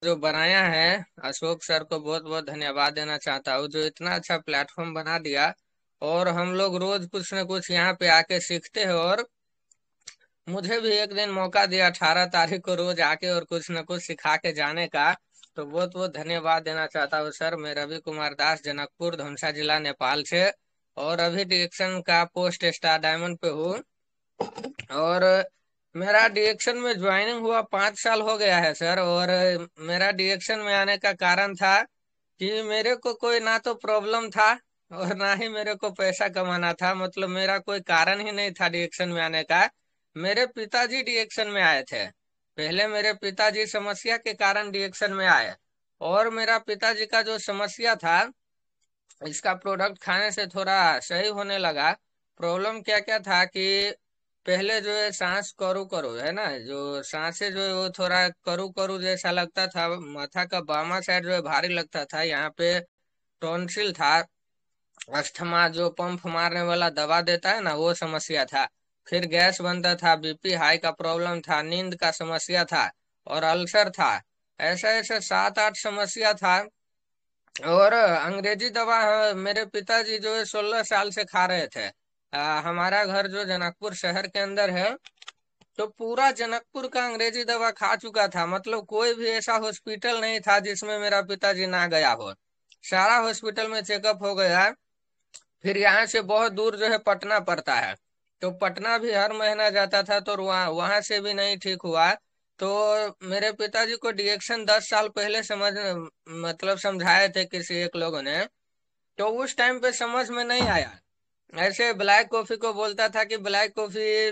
जो बनाया है अशोक सर को बहुत बहुत धन्यवाद देना चाहता हूँ, जो इतना अच्छा प्लेटफॉर्म बना दिया। और हम लोग रोज कुछ न कुछ यहाँ पे आके सीखते हैं। और मुझे भी एक दिन मौका दिया 18 तारीख को रोज आके और कुछ न कुछ सिखा के जाने का। तो बहुत बहुत धन्यवाद देना चाहता हूँ सर। मैं रवि कुमार दास, जनकपुर धौंसा जिला, नेपाल से। और अभी डिरेक्शन का पोस्ट स्टार डायमंड पे हूँ। और मेरा डिरेक्शन में ज्वाइनिंग हुआ 5 साल हो गया है सर। और मेरा डिरेक्शन में आने का कारण था कि मेरे को कोई ना तो प्रॉब्लम था और ना ही मेरे को पैसा कमाना था। मतलब मेरा कोई कारण ही नहीं था डिरेक्शन में आने का। मेरे पिताजी डिरेक्शन में आए थे। पहले मेरे पिताजी समस्या के कारण डिरेक्शन में आए। और मेरा पिताजी का जो समस्या था, इसका प्रोडक्ट खाने से थोड़ा सही होने लगा। प्रॉब्लम क्या क्या था कि पहले जो है सांस करू करू है ना, जो सांसें जो है वो थोड़ा करू करू जैसा लगता था। माथा का बामा साइड जो है भारी लगता था। यहाँ पे टॉन्सिल था। अस्थमा जो पंप मारने वाला दवा देता है ना, वो समस्या था। फिर गैस बनता था, बीपी हाई का प्रॉब्लम था, नींद का समस्या था, और अल्सर था। ऐसा ऐसा 7 8 समस्या था। और अंग्रेजी दवा मेरे पिताजी जो है 16 साल से खा रहे थे। हमारा घर जो जनकपुर शहर के अंदर है, तो पूरा जनकपुर का अंग्रेजी दवा खा चुका था। मतलब कोई भी ऐसा हॉस्पिटल नहीं था जिसमें मेरा पिताजी ना गया हो। सारा हॉस्पिटल में चेकअप हो गया। फिर यहाँ से बहुत दूर जो है पटना पड़ता है, तो पटना भी हर महीना जाता था, तो वहाँ वहां से भी नहीं ठीक हुआ। तो मेरे पिताजी को डिएक्शन 10 साल पहले मतलब समझाए थे किसी एक लोगों ने। तो उस टाइम पे समझ में नहीं आया। ऐसे ब्लैक कॉफी को बोलता था कि ब्लैक कॉफी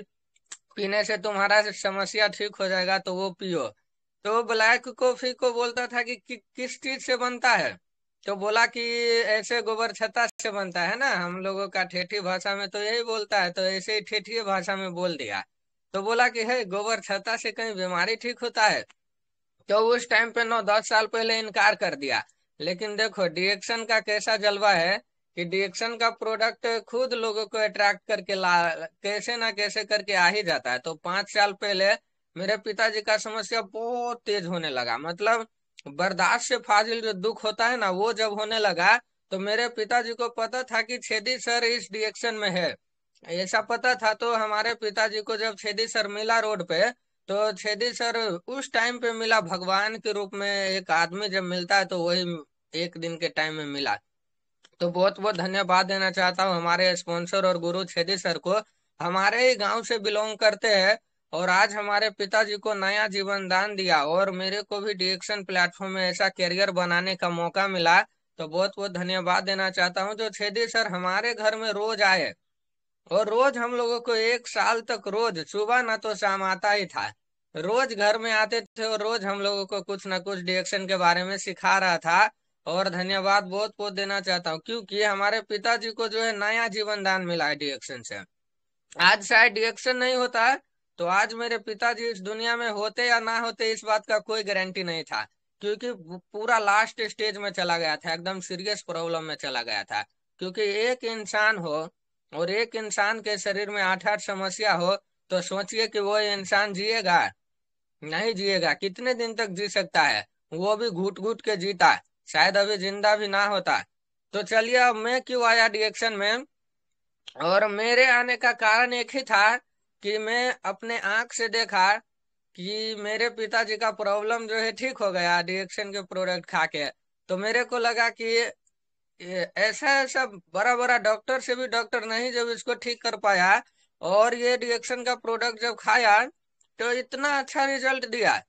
पीने से तुम्हारा समस्या ठीक हो जाएगा, तो वो पियो। तो ब्लैक कॉफी को बोलता था कि किस चीज से बनता है। तो बोला कि ऐसे गोबर छत्ता से बनता है ना, हम लोगों का ठेठी भाषा में तो यही बोलता है, तो ऐसे ही ठेठी भाषा में बोल दिया। तो बोला कि है गोबर छत्ता से कहीं बीमारी ठीक होता है। तो उस टाइम पे 9 10 साल पहले इनकार कर दिया। लेकिन देखो डिएक्शन का कैसा जलवा है कि डिएक्शन का प्रोडक्ट खुद लोगों को अट्रैक्ट करके ला, कैसे ना कैसे करके आ ही जाता है। तो 5 साल पहले मेरे पिताजी का समस्या बहुत तेज होने लगा। मतलब बर्दाश्त से फाजिल जो दुख होता है ना, वो जब होने लगा, तो मेरे पिताजी को पता था कि छेदी सर इस डिएक्शन में है। ऐसा पता था। तो हमारे पिताजी को जब छेदी सर मिला रोड पे, तो छेदी सर उस टाइम पे मिला भगवान के रूप में। एक आदमी जब मिलता है तो वही एक दिन के टाइम में मिला। तो बहुत बहुत धन्यवाद देना चाहता हूँ हमारे स्पॉन्सर और गुरु छेदी सर को। हमारे ही गांव से बिलोंग करते हैं, और आज हमारे पिताजी को नया जीवन दान दिया, और मेरे को भी डिएक्शन प्लेटफॉर्म में ऐसा करियर बनाने का मौका मिला। तो बहुत बहुत धन्यवाद देना चाहता हूँ, जो छेदी सर हमारे घर में रोज आए। और रोज हम लोगों को 1 साल तक रोज सुबह ना तो शाम आता ही था। रोज घर में आते थे और रोज हम लोगों को कुछ ना कुछ डिएक्शन के बारे में सिखा रहा था। और धन्यवाद बहुत बहुत देना चाहता हूँ, क्योंकि हमारे पिताजी को जो है नया जीवन दान मिला है डिएक्शन से। आज शायद डिएक्शन नहीं होता, तो आज मेरे पिताजी इस दुनिया में होते या ना होते, इस बात का कोई गारंटी नहीं था। क्योंकि पूरा लास्ट स्टेज में चला गया था, एकदम सीरियस प्रॉब्लम में चला गया था। क्योंकि एक इंसान हो और एक इंसान के शरीर में 8 8 समस्या हो, तो सोचिए कि वो इंसान जिएगा? नहीं जिएगा। कितने दिन तक जी सकता है? वो भी घुट घुट के जीता, शायद अभी जिंदा भी ना होता। तो चलिए, अब मैं क्यों आया डिएक्शन में। और मेरे आने का कारण एक ही था कि मैं अपने आंख से देखा कि मेरे पिताजी का प्रॉब्लम जो है ठीक हो गया डिएक्शन के प्रोडक्ट खा के। तो मेरे को लगा कि ऐसा ऐसा बड़ा बड़ा डॉक्टर से भी डॉक्टर नहीं जब इसको ठीक कर पाया, और ये रिएक्शन का प्रोडक्ट जब खाया तो इतना अच्छा रिजल्ट दिया।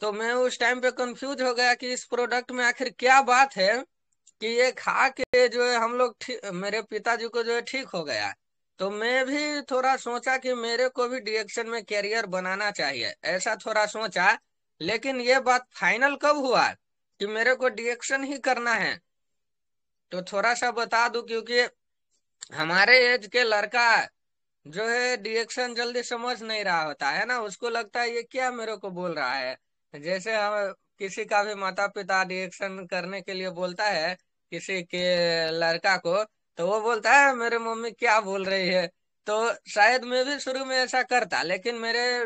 तो मैं उस टाइम पे कंफ्यूज हो गया कि इस प्रोडक्ट में आखिर क्या बात है कि ये खा के जो है हम लोग मेरे पिताजी को जो है ठीक हो गया। तो मैं भी थोड़ा सोचा कि मेरे को भी डिएक्शन में कैरियर बनाना चाहिए, ऐसा थोड़ा सोचा। लेकिन ये बात फाइनल कब हुआ कि मेरे को डिएक्शन ही करना है, तो थोड़ा सा बता दूं। क्योंकि हमारे एज के लड़का जो है डिएक्शन जल्दी समझ नहीं रहा होता है ना, उसको लगता है ये क्या मेरे को बोल रहा है। जैसे हम किसी का भी माता पिता डिएक्शन करने के लिए बोलता है किसी के लड़का को, तो वो बोलता है मेरे मम्मी क्या बोल रही है। तो शायद मैं भी शुरू में ऐसा करता, लेकिन मेरे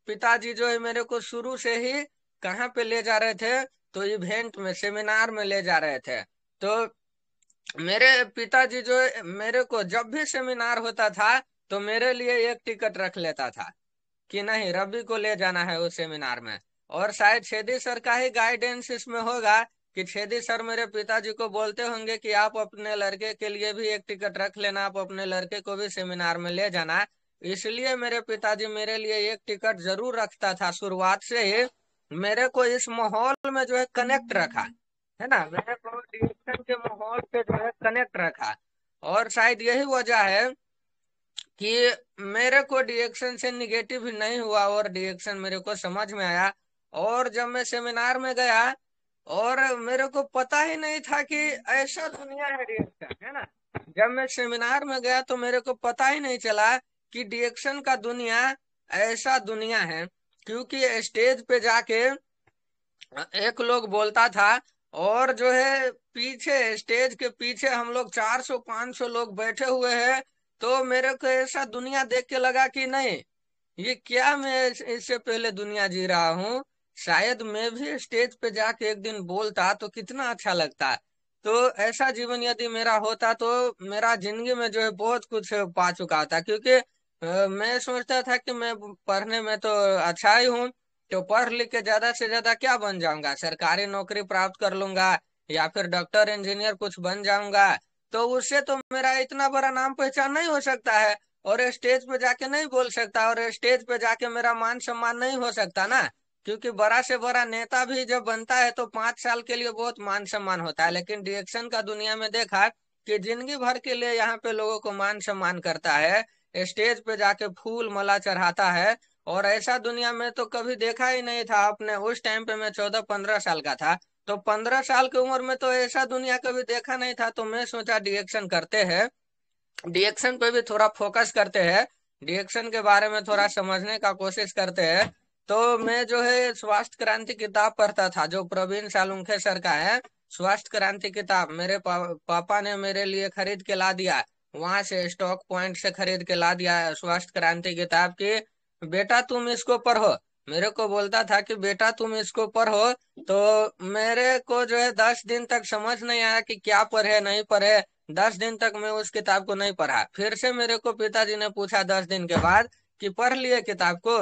पिताजी जो है मेरे को शुरू से ही कहाँ पे ले जा रहे थे, तो इवेंट में, सेमिनार में ले जा रहे थे। तो मेरे पिताजी जो मेरे को जब भी सेमिनार होता था तो मेरे लिए एक टिकट रख लेता था कि नहीं, रवि को ले जाना है उस सेमिनार में। और शायद छेदी सर का ही गाइडेंस इसमें होगा कि छेदी सर मेरे पिताजी को बोलते होंगे कि आप अपने लड़के के लिए भी एक टिकट रख लेना, आप अपने लड़के को भी सेमिनार में ले जाना। इसलिए मेरे पिताजी मेरे लिए एक टिकट जरूर रखता था, शुरुआत से ही मेरे को इस माहौल में जो है कनेक्ट रखा, है ना, मेरे को डिएक्शन के माहौल से जो है कनेक्ट रखा। और शायद यही वजह है कि मेरे को डिएक्शन से निगेटिव भी नहीं हुआ और डिएक्शन मेरे को समझ में आया। और जब मैं सेमिनार में गया और मेरे को पता ही नहीं था कि ऐसा दुनिया है डिएक्शन, है ना। जब मैं सेमिनार में गया तो मेरे को पता ही नहीं चला कि डिएक्शन का दुनिया ऐसा दुनिया है। क्योंकि स्टेज पे जाके एक लोग बोलता था और जो है पीछे, स्टेज के पीछे हम लोग 400-500 लोग बैठे हुए हैं। तो मेरे को ऐसा दुनिया देख के लगा कि नहीं, ये क्या, मैं इससे पहले दुनिया जी रहा हूँ। शायद मैं भी स्टेज पे जाके एक दिन बोलता तो कितना अच्छा लगता। तो ऐसा जीवन यदि मेरा होता तो मेरा जिंदगी में जो है बहुत कुछ पा चुका था। क्योंकि मैं सोचता था कि मैं पढ़ने में तो अच्छा ही हूँ, तो पढ़ लिख के ज्यादा से ज्यादा क्या बन जाऊंगा, सरकारी नौकरी प्राप्त कर लूंगा या फिर डॉक्टर इंजीनियर कुछ बन जाऊंगा। तो उससे तो मेरा इतना बड़ा नाम पहचान नहीं हो सकता है और स्टेज पे जाके नहीं बोल सकता और स्टेज पे जाके मेरा मान सम्मान नहीं हो सकता ना। क्योंकि बड़ा से बड़ा नेता भी जब बनता है तो 5 साल के लिए बहुत मान सम्मान होता है, लेकिन डिएक्शन का दुनिया में देखा कि जिंदगी भर के लिए यहाँ पे लोगों को मान सम्मान करता है, स्टेज पे जाके फूल माला चढ़ाता है। और ऐसा दुनिया में तो कभी देखा ही नहीं था अपने उस टाइम पे। मैं 14-15 साल का था, तो 15 साल की उम्र में तो ऐसा दुनिया कभी देखा नहीं था। तो मैं सोचा डिएक्शन करते हैं, डिएक्शन पे भी थोड़ा फोकस करते हैं, डिएक्शन के बारे में थोड़ा समझने का कोशिश करते हैं। तो मैं जो है स्वास्थ्य क्रांति किताब पढ़ता था, जो प्रवीण सालुंखे सर का है, स्वास्थ्य क्रांति किताब मेरे पापा ने मेरे लिए खरीद के ला दिया, वहां से स्टॉक पॉइंट से खरीद के ला दिया स्वास्थ्य क्रांति किताब की। बेटा तुम इसको पढ़ो, मेरे को बोलता था कि बेटा तुम इसको पढ़ो। तो मेरे को जो है 10 दिन तक समझ नहीं आया कि क्या पढ़े नहीं पढ़े। 10 दिन तक मैं उस किताब को नहीं पढ़ा। फिर से मेरे को पिताजी ने पूछा 10 दिन के बाद कि पढ़ लिए किताब को,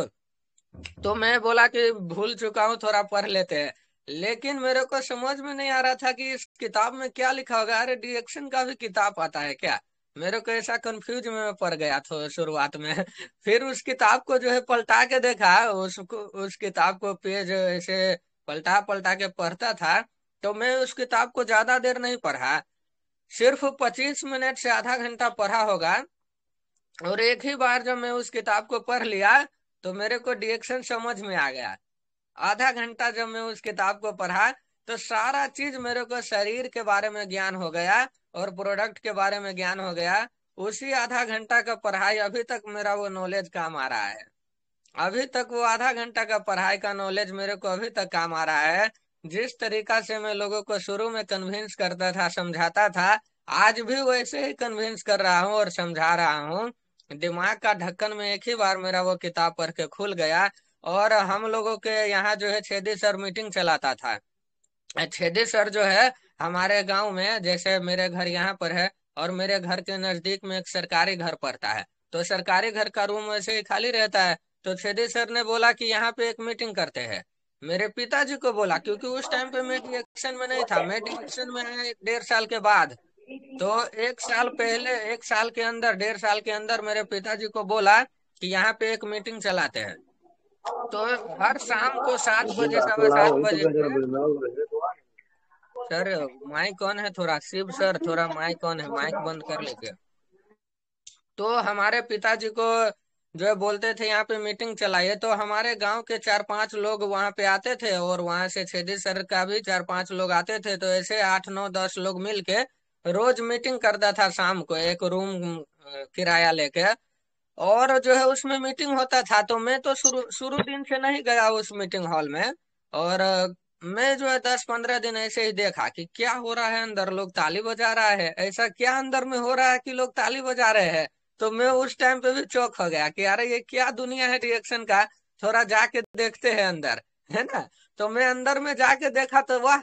तो मैं बोला कि भूल चुका हूँ, थोड़ा पढ़ लेते हैं। लेकिन मेरे को समझ में नहीं आ रहा था कि इस किताब में क्या लिखा होगा। अरे डिएक्शन का भी किताब आता है क्या, मेरे को ऐसा कंफ्यूज में मैं पड़ गया था शुरुआत में। फिर उस किताब को जो है पलटा के देखा, उसको, उस किताब को पेज ऐसे पलटा पलटा के पढ़ता था। तो मैं उस किताब को ज्यादा देर नहीं पढ़ा, सिर्फ 25 मिनट से आधा घंटा पढ़ा होगा। और एक ही बार जब मैं उस किताब को पढ़ लिया तो मेरे को डिएक्शन समझ में आ गया। आधा घंटा जब मैं उस किताब को पढ़ा तो सारा चीज मेरे को, शरीर के बारे में ज्ञान हो गया और प्रोडक्ट के बारे में ज्ञान हो गया। उसी आधा घंटा का पढ़ाई अभी तक मेरा वो नॉलेज काम आ रहा है। अभी तक वो आधा घंटा का पढ़ाई का नॉलेज मेरे को अभी तक काम आ रहा है। जिस तरीका से मैं लोगों को शुरू में कन्विंस करता था, समझाता था, आज भी वैसे ही कन्विंस कर रहा हूँ और समझा रहा हूँ। दिमाग का ढक्कन में एक ही बार मेरा वो किताब पढ़ के खुल गया। और हम लोगों के यहाँ जो है छेदी सर मीटिंग चलाता था। छेदी सर जो है हमारे गांव में, जैसे मेरे घर यहाँ पर है और मेरे घर के नजदीक में एक सरकारी घर पड़ता है, तो सरकारी घर का रूम वैसे ही खाली रहता है। तो छेदी सर ने बोला कि यहाँ पे एक मीटिंग करते हैं। मेरे पिताजी को बोला, क्योंकि उस टाइम पे मैं डिएक्शन में नहीं था, मैं डिएक्शन में आया 1.5 साल के बाद। तो 1 साल पहले, 1 साल के अंदर, 1.5 साल के अंदर मेरे पिताजी को बोला कि यहाँ पे एक मीटिंग चलाते हैं। तो हर शाम को 7 बजे, 7:15 पे। सर माइक ऑन है थोड़ा, शिव सर थोड़ा माइक ऑन है, माइक बंद कर लीजिए। तो हमारे पिताजी को जो है बोलते थे यहाँ पे मीटिंग चलाइए, तो हमारे गांव के 4-5 लोग वहां पे आते थे और वहां से छेदी सर का भी 4-5 लोग आते थे। तो ऐसे 8-9-10 लोग मिलके रोज मीटिंग करता था शाम को, एक रूम किराया लेके। और जो है उसमें मीटिंग होता था। तो मैं तो शुरू शुरू दिन से नहीं गया उस मीटिंग हॉल में। और मैं जो है 10-15 दिन ऐसे ही देखा कि क्या हो रहा है अंदर, लोग ताली बजा रहा है, ऐसा क्या अंदर में हो रहा है कि लोग ताली बजा रहे हैं। तो मैं उस टाइम पे भी चौंक हो गया कि अरे ये क्या दुनिया है रिएक्शन का, थोड़ा जाके देखते हैं अंदर, है ना। तो मैं अंदर में जाके देखा तो वाह,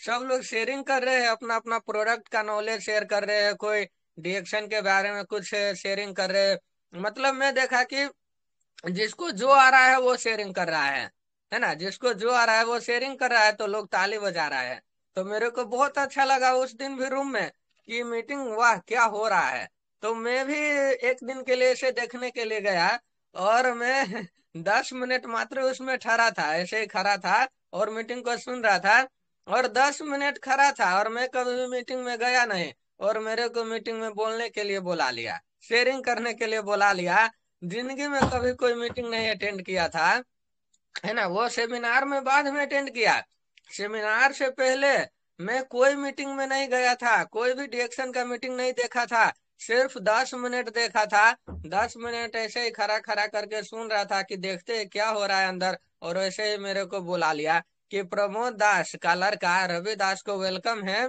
सब लोग शेयरिंग कर रहे हैं, अपना अपना प्रोडक्ट का नॉलेज शेयर कर रहे हैं, कोई डिएक्शन के बारे में कुछ शेयरिंग कर रहे हैं। मतलब मैं देखा कि जिसको जो आ रहा है वो शेयरिंग कर रहा है ना, जिसको जो आ रहा है वो शेयरिंग कर रहा है, तो लोग ताली बजा रहा है। तो मेरे को बहुत अच्छा लगा उस दिन भी रूम में कि मीटिंग, वाह क्या हो रहा है। तो मैं भी एक दिन के लिए इसे देखने के लिए गया, और मैं 10 मिनट मात्र उसमें ठहरा था, ऐसे ही खड़ा था और मीटिंग को सुन रहा था। और 10 मिनट खड़ा था, और मैं कभी भी मीटिंग में गया नहीं, और मेरे को मीटिंग में बोलने के लिए बुला लिया, शेयरिंग करने के लिए बुला लिया। जिंदगी में कभी कोई मीटिंग नहीं अटेंड किया था, है ना। वो सेमिनार में बाद में अटेंड किया, सेमिनार से पहले मैं कोई मीटिंग में नहीं गया था, कोई भी डिएक्शन का मीटिंग नहीं देखा था। सिर्फ 10 मिनट देखा था, 10 मिनट ऐसे ही खड़ा खड़ा करके सुन रहा था कि देखते हैं क्या हो रहा है अंदर। और वैसे ही मेरे को बुला लिया कि प्रमोद दास का लड़का रवि दास को वेलकम है,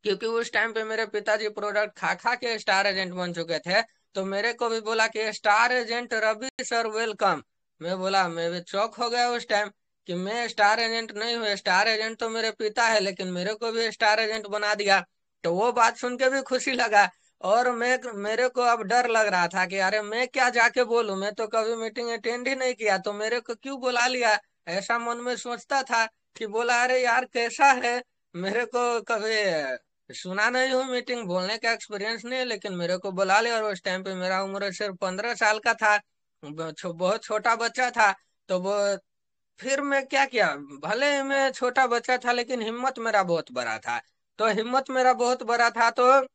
क्योंकि उस टाइम पे मेरे पिताजी प्रोडक्ट खा खा के स्टार एजेंट बन चुके थे। तो मेरे को भी बोला कि star agent Ravi sir welcome. मैं बोला, मैं भी चौक हो गया उस टाइम कि मैं स्टार एजेंट नहीं हूँ, स्टार एजेंट तो मेरे पिता है, लेकिन मेरे को भी स्टार एजेंट बना दिया। तो वो बात सुन के भी खुशी लगा। और मेरे को अब डर लग रहा था कि अरे मैं क्या जाके बोलूं, मैं तो कभी मीटिंग अटेंड ही नहीं किया, तो मेरे को क्यों बुला लिया। ऐसा मन में सोचता था कि बोला अरे यार कैसा है, मेरे को कभी सुना नहीं हूँ, मीटिंग बोलने का एक्सपीरियंस नहीं है, लेकिन मेरे को बुला लिया। और उस टाइम पे मेरा उम्र सिर्फ 15 साल का था, बहुत छोटा बच्चा था। तो वो फिर मैं क्या किया, भले ही मैं छोटा बच्चा था लेकिन हिम्मत मेरा बहुत बड़ा था। तो हिम्मत मेरा बहुत बड़ा था, तो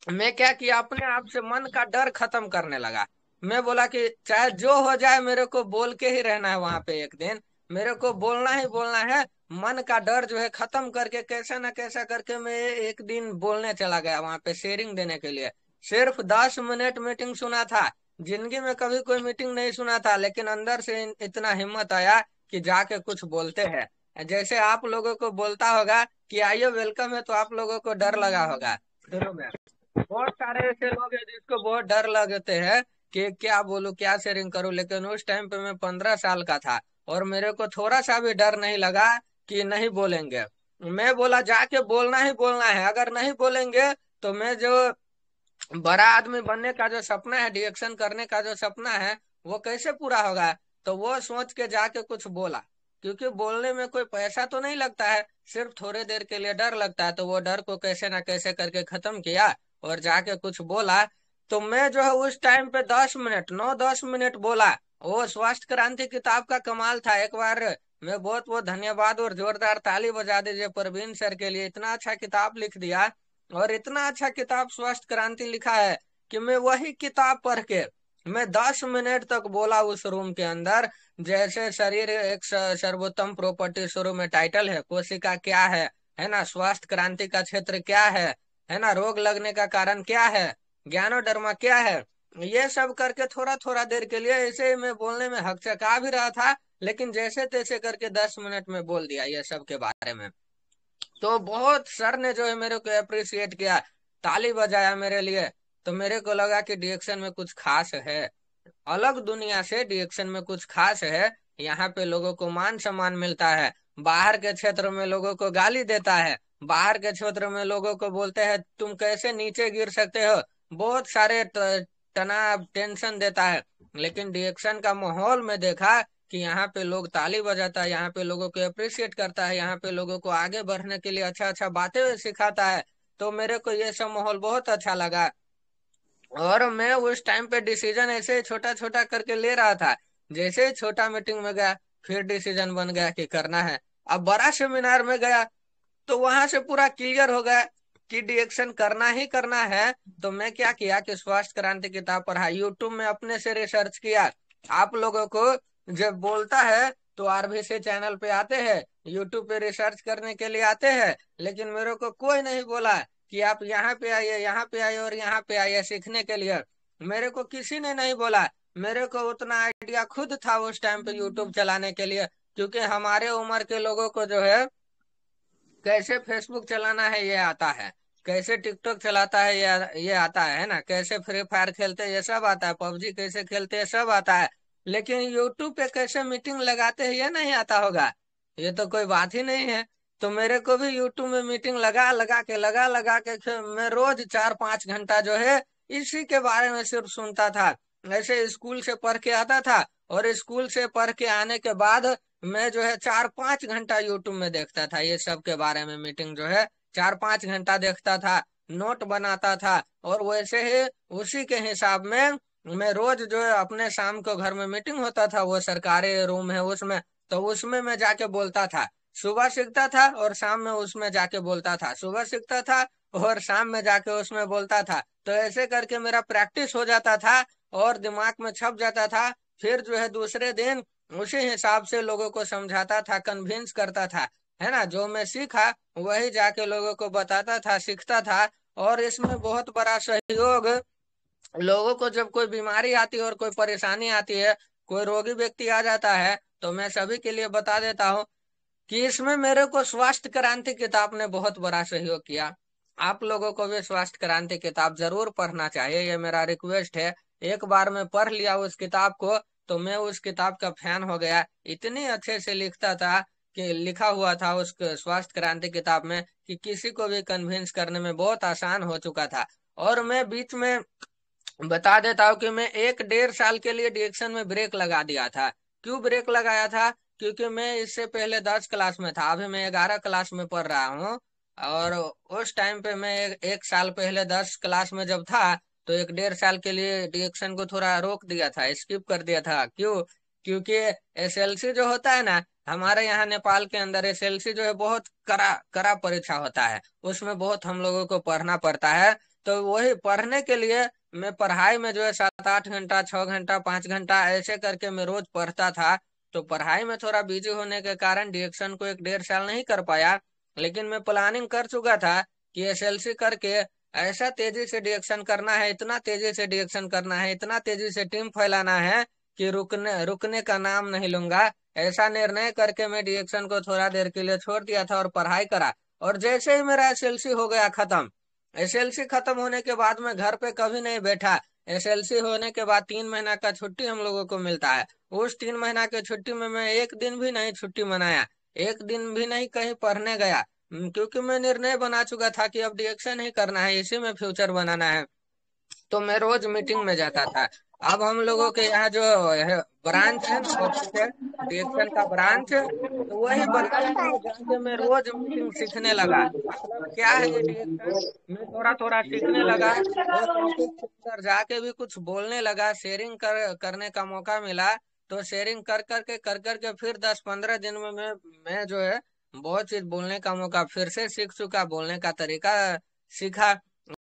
मैं क्या किया, अपने आप से मन का डर खत्म करने लगा। मैं बोला कि चाहे जो हो जाए मेरे को बोल के ही रहना है, वहां पे एक दिन मेरे को बोलना ही बोलना है। मन का डर जो है खत्म करके कैसा ना कैसा करके मैं एक दिन बोलने चला गया वहां पे शेयरिंग देने के लिए। सिर्फ 10 मिनट मीटिंग सुना था, जिंदगी में कभी कोई मीटिंग नहीं सुना था, लेकिन अंदर से इतना हिम्मत आया कि जाके कुछ बोलते हैं। जैसे आप लोगों को बोलता होगा कि आइए वेलकम है, तो आप लोगों को डर लगा होगा शुरू में। बहुत सारे ऐसे लोग हैं जिसको बहुत डर लगते हैं कि क्या बोलूं क्या शेयरिंग करूं, लेकिन उस टाइम पे मैं 15 साल का था, और मेरे को थोड़ा सा भी डर नहीं लगा कि नहीं बोलेंगे। मैं बोला जाके बोलना ही बोलना है, अगर नहीं बोलेंगे तो मैं जो बड़ा आदमी बनने का जो सपना है, डिएक्शन करने का जो सपना है, वो कैसे पूरा होगा। तो वो सोच के जाके कुछ बोला, क्योंकि बोलने में कोई पैसा तो नहीं लगता है, सिर्फ थोड़े देर के लिए डर लगता है। तो वो डर को कैसे ना कैसे करके खत्म किया और जाके कुछ बोला। तो मैं जो है उस टाइम पे 10 मिनट, 9-10 मिनट बोला। वो स्वास्थ्य क्रांति किताब का कमाल था। एक बार मैं बहुत बहुत धन्यवाद और जोरदार ताली बजा दीजिए प्रवीण सर के लिए, इतना अच्छा किताब लिख दिया। और इतना अच्छा किताब स्वास्थ्य क्रांति लिखा है कि मैं वही किताब पढ़ के मैं 10 मिनट तक बोला उस रूम के अंदर। जैसे शरीर एक सर्वोत्तम प्रॉपर्टी, शुरू में टाइटल है कोशिका क्या है ना, स्वास्थ्य क्रांति का क्षेत्र क्या है ना, रोग लगने का कारण क्या है, ज्ञानोडर्मा क्या है। ये सब करके थोड़ा थोड़ा देर के लिए ऐसे ही मैं बोलने में हकचका भी रहा था, लेकिन जैसे तैसे करके 10 मिनट में बोल दिया ये सब के बारे में। तो बहुत सर ने जो है मेरे को अप्रिशिएट किया, ताली बजाया मेरे लिए। तो मेरे को लगा कि डिएक्शन में कुछ खास है, अलग दुनिया से डिएक्शन में कुछ खास है। यहाँ पे लोगों को मान सम्मान मिलता है, बाहर के क्षेत्र में लोगों को गाली देता है, बाहर के क्षेत्र में लोगों को बोलते हैं तुम कैसे नीचे गिर सकते हो, बहुत सारे तनाव टेंशन देता है। लेकिन डिएक्शन का माहौल में देखा कि यहाँ पे लोग ताली बजाता है, यहाँ पे लोगों को अप्रिशिएट करता है, यहाँ पे लोगों को आगे बढ़ने के लिए अच्छा अच्छा बातें सिखाता है। तो मेरे को ये सब माहौल बहुत अच्छा लगा। और मैं उस टाइम पे डिसीजन ऐसे छोटा छोटा करके ले रहा था। जैसे ही छोटा मीटिंग में गया, फिर डिसीजन बन गया कि करना है। अब बड़ा सेमिनार में गया तो वहां से पूरा क्लियर हो गया कि डिएक्शन करना ही करना है। तो मैं क्या किया कि स्वास्थ्य क्रांति किताब पढ़ा, यूट्यूब में अपने से रिसर्च किया। आप लोगों को जब बोलता है तो आरबीसी चैनल पे आते हैं, यूट्यूब पे रिसर्च करने के लिए आते हैं, लेकिन मेरे को कोई नहीं बोला कि आप यहाँ पे आइए, यहाँ पे आइए और यहाँ पे आइए सीखने के लिए। मेरे को किसी ने नहीं बोला। मेरे को उतना आइडिया खुद था उस टाइम पे यूट्यूब चलाने के लिए, क्योंकि हमारे उम्र के लोगों को जो है कैसे फेसबुक चलाना है ये आता है, कैसे टिकटॉक चलाता है ये आता है ना, कैसे फ्री फायर खेलते हैं ये सब आता है, पबजी कैसे खेलते हैं सब आता है। लेकिन यूट्यूब पे कैसे मीटिंग लगाते हैं ये नहीं आता होगा। ये तो कोई बात ही नहीं है। तो मेरे को भी यूट्यूब में मीटिंग लगा लगा के फिर मैं रोज 4-5 घंटा जो है इसी के बारे में सिर्फ सुनता था। ऐसे स्कूल से पढ़ के आता था, और स्कूल से पढ़ के आने के बाद मैं जो है 4-5 घंटा यूट्यूब में देखता था, ये सब के बारे में मीटिंग जो है 4-5 घंटा देखता था, नोट बनाता था। और वैसे ही उसी के हिसाब में मैं रोज जो है अपने शाम को घर में मीटिंग होता था, वो सरकारी रूम है उसमें, तो उसमें मैं जाके बोलता था। सुबह सीखता था और शाम में उसमें जाके बोलता था, सुबह सीखता था और शाम में जाके उसमें बोलता था। तो ऐसे करके मेरा प्रैक्टिस हो जाता था और दिमाग में छप जाता था। फिर जो है दूसरे दिन उसी हिसाब से लोगों को समझाता था, कन्विंस करता था, है ना। जो मैं सीखा वही जाके लोगों को बताता था, सीखता था। और इसमें बहुत बड़ा सहयोग, लोगों को जब कोई बीमारी आती है और कोई परेशानी आती है, कोई रोगी व्यक्ति आ जाता है, तो मैं सभी के लिए बता देता हूँ कि इसमें मेरे को स्वास्थ्य क्रांति किताब ने बहुत बड़ा सहयोग किया। आप लोगों को भी स्वास्थ्य क्रांति किताब जरूर पढ़ना चाहिए, ये मेरा रिक्वेस्ट है। एक बार मैं पढ़ लिया उस किताब को, तो मैं उस किताब का फैन हो गया। इतनी अच्छे से लिखता था कि लिखा हुआ था उस स्वास्थ्य क्रांति किताब में कि किसी को भी कन्विंस करने में बहुत आसान हो चुका था। और मैं बीच में बता देता हूँ कि मैं 1-1.5 साल के लिए डिएक्शन में ब्रेक लगा दिया था। क्यों ब्रेक लगाया था? क्योंकि मैं इससे पहले 10 क्लास में था, अभी मैं 11 क्लास में पढ़ रहा हूँ। और उस टाइम पे मैं एक साल पहले 10 क्लास में जब था, तो 1-1.5 साल के लिए डिएक्शन को थोड़ा रोक दिया था, स्किप कर दिया था। क्यों? क्योंकि एसएलसी जो होता है ना, हमारे यहाँ नेपाल के अंदर एसएलसी जो है बहुत कड़ा कड़ा परीक्षा होता है, उसमें बहुत हम लोगों को पढ़ना पड़ता है। तो वही पढ़ने के लिए मैं पढ़ाई में जो है 7-8 घंटा, 6 घंटा, 5 घंटा ऐसे करके मैं रोज पढ़ता था। तो पढ़ाई में थोड़ा बिजी होने के कारण डिएक्शन को 1-1.5 साल नहीं कर पाया। लेकिन मैं प्लानिंग कर चुका था कि एसएलसी करके ऐसा तेजी से डिएक्शन करना है, इतना तेजी से डिएक्शन करना है, इतना तेजी से टीम फैलाना है कि रुकने रुकने का नाम नहीं लूंगा। ऐसा निर्णय करके मैं डिएक्शन को थोड़ा देर के लिए छोड़ दिया था और पढ़ाई करा। और जैसे ही मेरा एसएलसी हो गया खत्म, एसएलसी खत्म होने के बाद मैं घर पे कभी नहीं बैठा। एसएलसी होने के बाद 3 महीना का छुट्टी हम लोगों को मिलता है। उस 3 महीना के छुट्टी में मैं एक दिन भी नहीं छुट्टी मनाया, एक दिन भी नहीं कहीं पढ़ने गया। क्योंकि मैं निर्णय बना चुका था कि अब डिएक्शन ही करना है, इसी में फ्यूचर बनाना है। तो मैं रोज मीटिंग में जाता था। अब हम लोगों के यहाँ जो है ब्रांच है ना, ऑफिस है, डीएक्शन का ब्रांच, तो वही ब्रांच में जाके मैं रोज मीटिंग सीखने लगा। मतलब क्या है ये डीएक्शन, मैं थोड़ा थोड़ा सीखने लगा। उस ऑफिस के अंदर जाके भी कुछ बोलने लगा, शेयरिंग करने का मौका मिला। तो शेयरिंग कर करके फिर 10-15 दिन में मैं जो है बहुत चीज बोलने का मौका फिर से सीख चुका, बोलने का तरीका सीखा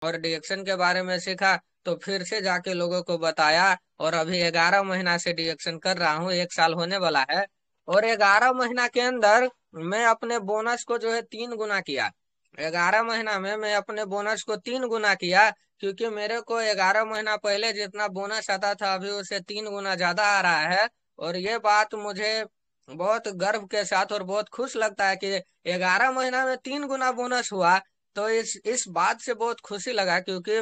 और डिएक्शन के बारे में सीखा। तो फिर से जाके लोगों को बताया। और अभी 11 महीना से डिएक्शन कर रहा हूँ, 1 साल होने वाला है। और 11 महीना के अंदर मैं अपने बोनस को जो है 3 गुना किया। 11 महीना में मैं अपने बोनस को 3 गुना किया, क्योंकि मेरे को 11 महीना पहले जितना बोनस आता था अभी उसे 3 गुना ज्यादा आ रहा है। और ये बात मुझे बहुत गर्व के साथ और बहुत खुश लगता है कि 11 महीना में 3 गुना बोनस हुआ। तो इस बात से बहुत खुशी लगा, क्योंकि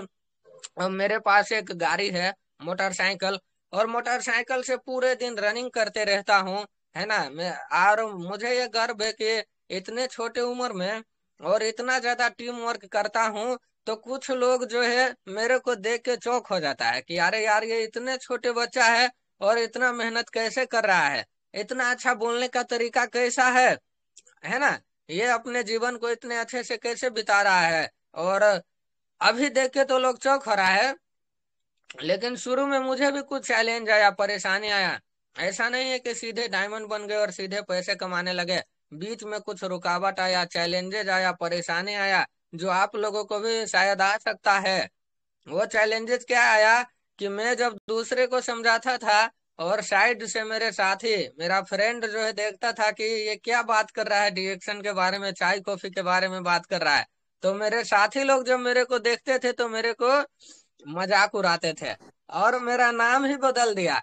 अब मेरे पास एक गाड़ी है, मोटरसाइकिल। और मोटरसाइकिल से पूरे दिन रनिंग करते रहता हूँ, है ना। मैं और मुझे ये गर्व है कि इतने छोटे उम्र में और इतना ज्यादा टीम वर्क करता हूँ। तो कुछ लोग जो है मेरे को देख के चौंक हो जाता है कि अरे यार, ये इतने छोटे बच्चा है और इतना मेहनत कैसे कर रहा है, इतना अच्छा बोलने का तरीका कैसा है ना। ये अपने जीवन को इतने अच्छे से कैसे बिता रहा है। और अभी देख के तो लोग चौंक हो रहा है। लेकिन शुरू में मुझे भी कुछ चैलेंज आया, परेशानी आया। ऐसा नहीं है कि सीधे डायमंड बन गए और सीधे पैसे कमाने लगे। बीच में कुछ रुकावट आया, चैलेंजेज आया, परेशानी आया, जो आप लोगों को भी शायद आ सकता है। वो चैलेंजेस क्या आया कि मैं जब दूसरे को समझाता था और साइड से मेरे साथी, मेरा फ्रेंड जो है देखता था कि ये क्या बात कर रहा है, डिएक्शन के बारे में, चाय कॉफी के बारे में बात कर रहा है। तो मेरे साथी लोग जब मेरे को देखते थे तो मेरे को मजाक उड़ाते थे और मेरा नाम ही बदल दिया।